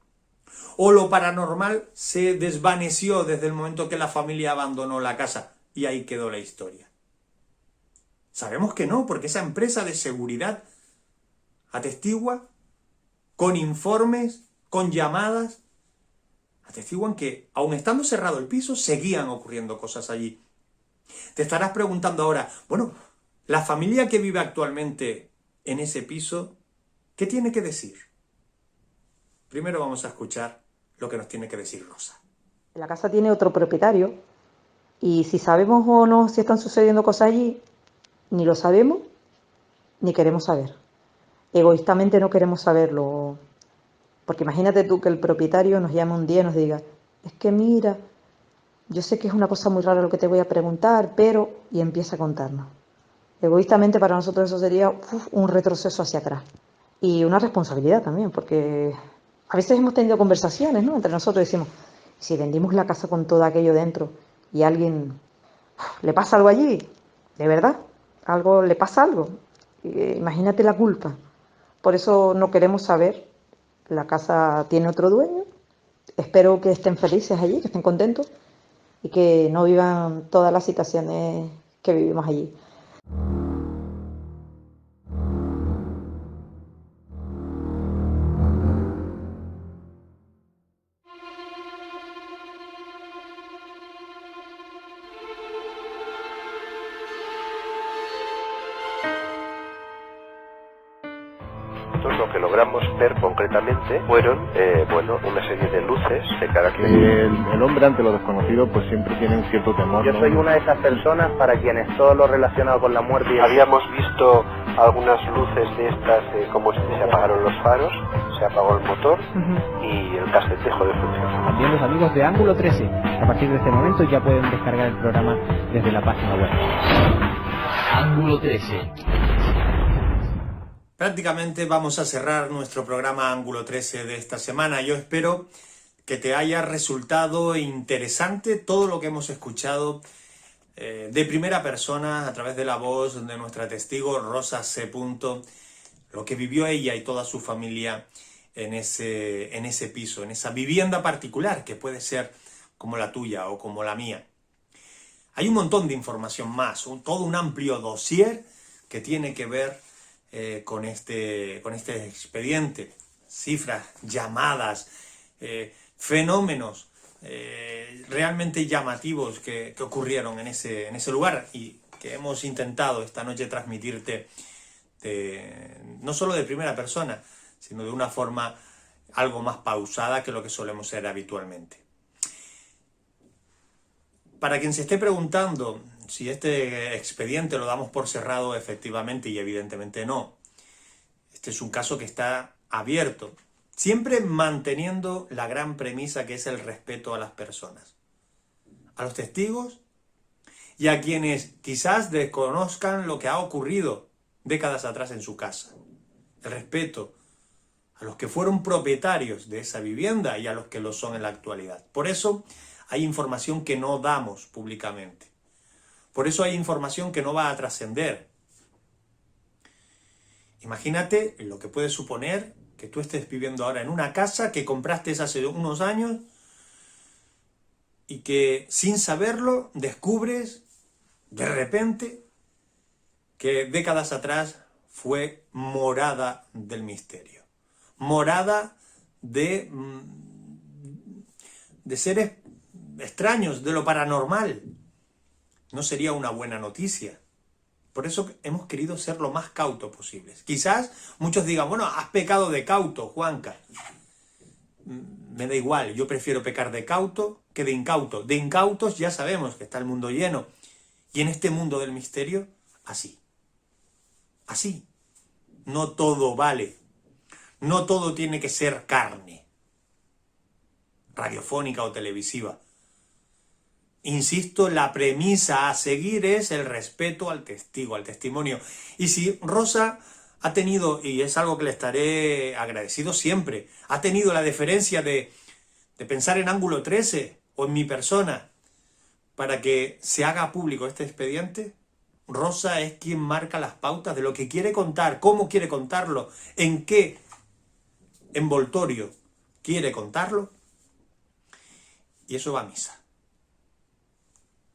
¿O lo paranormal se desvaneció desde el momento que la familia abandonó la casa y ahí quedó la historia? Sabemos que no, porque esa empresa de seguridad atestigua con informes, con llamadas, atestiguan que, aun estando cerrado el piso, seguían ocurriendo cosas allí. Te estarás preguntando ahora, bueno, la familia que vive actualmente en ese piso, ¿qué tiene que decir? Primero vamos a escuchar lo que nos tiene que decir Rosa. La casa tiene otro propietario y si sabemos o no si están sucediendo cosas allí, ni lo sabemos ni queremos saber. Egoístamente no queremos saberlo, porque imagínate tú que el propietario nos llame un día y nos diga, es que mira, yo sé que es una cosa muy rara lo que te voy a preguntar, pero... y empieza a contarnos. Egoístamente para nosotros eso sería un retroceso hacia atrás y una responsabilidad también, porque a veces hemos tenido conversaciones, ¿no?, entre nosotros, decimos, si vendimos la casa con todo aquello dentro y a alguien le pasa algo allí, de verdad, le pasa algo, imagínate la culpa. Por eso no queremos saber. La casa tiene otro dueño. Espero que estén felices allí, que estén contentos y que no vivan todas las situaciones que vivimos allí. que logramos ver concretamente fueron, una serie de luces de carácter... El hombre ante lo desconocido pues siempre tiene un cierto temor, Yo ¿no? soy una de esas personas para quienes todo lo relacionado con la muerte... Habíamos visto algunas luces de estas, como se apagaron los faros, se apagó el motor y el casete dejó de funcionar. También los amigos de Ángulo 13, a partir de este momento ya pueden descargar el programa desde la página web. Ángulo 13. Prácticamente vamos a cerrar nuestro programa Ángulo 13 de esta semana. Yo espero que te haya resultado interesante todo lo que hemos escuchado de primera persona a través de la voz de nuestra testigo Rosa C. Lo que vivió ella y toda su familia en ese piso, en esa vivienda particular que puede ser como la tuya o como la mía. Hay un montón de información más, todo un amplio dossier que tiene que ver con este expediente, cifras, llamadas, fenómenos realmente llamativos que ocurrieron en ese lugar y que hemos intentado esta noche transmitirte no solo de primera persona, sino de una forma algo más pausada que lo que solemos ser habitualmente. Para quien se esté preguntando si este expediente lo damos por cerrado, efectivamente y evidentemente no. Este es un caso que está abierto, siempre manteniendo la gran premisa que es el respeto a las personas, a los testigos y a quienes quizás desconozcan lo que ha ocurrido décadas atrás en su casa. El respeto a los que fueron propietarios de esa vivienda y a los que lo son en la actualidad. Por eso hay información que no damos públicamente. Por eso hay información que no va a trascender. Imagínate lo que puede suponer que tú estés viviendo ahora en una casa que compraste hace unos años y que sin saberlo descubres de repente que décadas atrás fue morada del misterio. Morada de seres extraños, de lo paranormal. No sería una buena noticia. Por eso hemos querido ser lo más cautos posibles. Quizás muchos digan, bueno, has pecado de cauto, Juanca. Me da igual, yo prefiero pecar de cauto que de incauto. De incautos ya sabemos que está el mundo lleno. Y en este mundo del misterio, así. Así. No todo vale. No todo tiene que ser carne, radiofónica o televisiva. Insisto, la premisa a seguir es el respeto al testigo, al testimonio. Y si Rosa ha tenido, y es algo que le estaré agradecido siempre, ha tenido la deferencia de pensar en Ángulo 13 o en mi persona para que se haga público este expediente, Rosa es quien marca las pautas de lo que quiere contar, cómo quiere contarlo, en qué envoltorio quiere contarlo, y eso va a misa.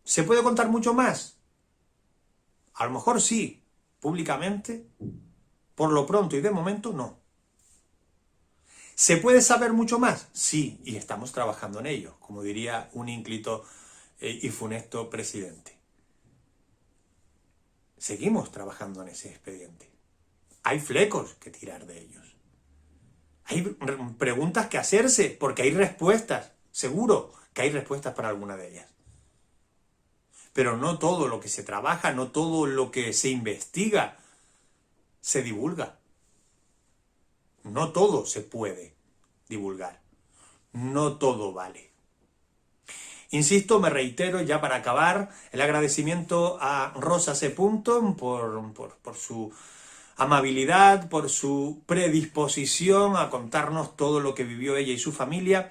¿Se puede contar mucho más? A lo mejor sí, públicamente, por lo pronto y de momento no. ¿Se puede saber mucho más? Sí, y estamos trabajando en ello, como diría un ínclito y funesto presidente. Seguimos trabajando en ese expediente. Hay flecos que tirar de ellos. Hay preguntas que hacerse, porque hay respuestas. Seguro que hay respuestas para alguna de ellas. Pero no todo lo que se trabaja, no todo lo que se investiga, se divulga. No todo se puede divulgar. No todo vale. Insisto, me reitero ya para acabar, el agradecimiento a Rosa C. por su amabilidad, por su predisposición a contarnos todo lo que vivió ella y su familia.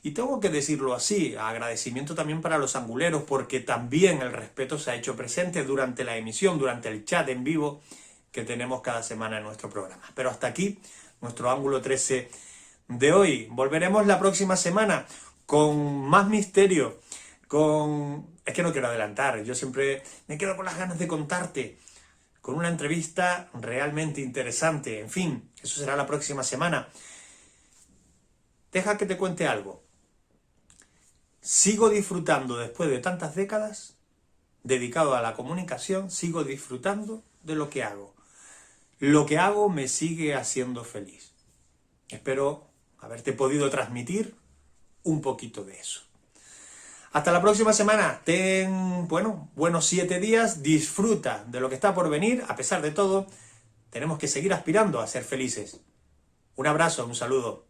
Y tengo que decirlo así, agradecimiento también para los anguleros, porque también el respeto se ha hecho presente durante la emisión, durante el chat en vivo que tenemos cada semana en nuestro programa. Pero hasta aquí nuestro Ángulo 13 de hoy. Volveremos la próxima semana con más misterio, Es que no quiero adelantar, yo siempre me quedo con las ganas de contarte, con una entrevista realmente interesante. En fin, eso será la próxima semana. Deja que te cuente algo. Sigo disfrutando, después de tantas décadas dedicado a la comunicación, sigo disfrutando de lo que hago. lo que hago me sigue haciendo feliz. Espero haberte podido transmitir un poquito de eso. Hasta la próxima semana. Ten, buenos 7 días. Disfruta de lo que está por venir. A pesar de todo, tenemos que seguir aspirando a ser felices. Un abrazo, un saludo.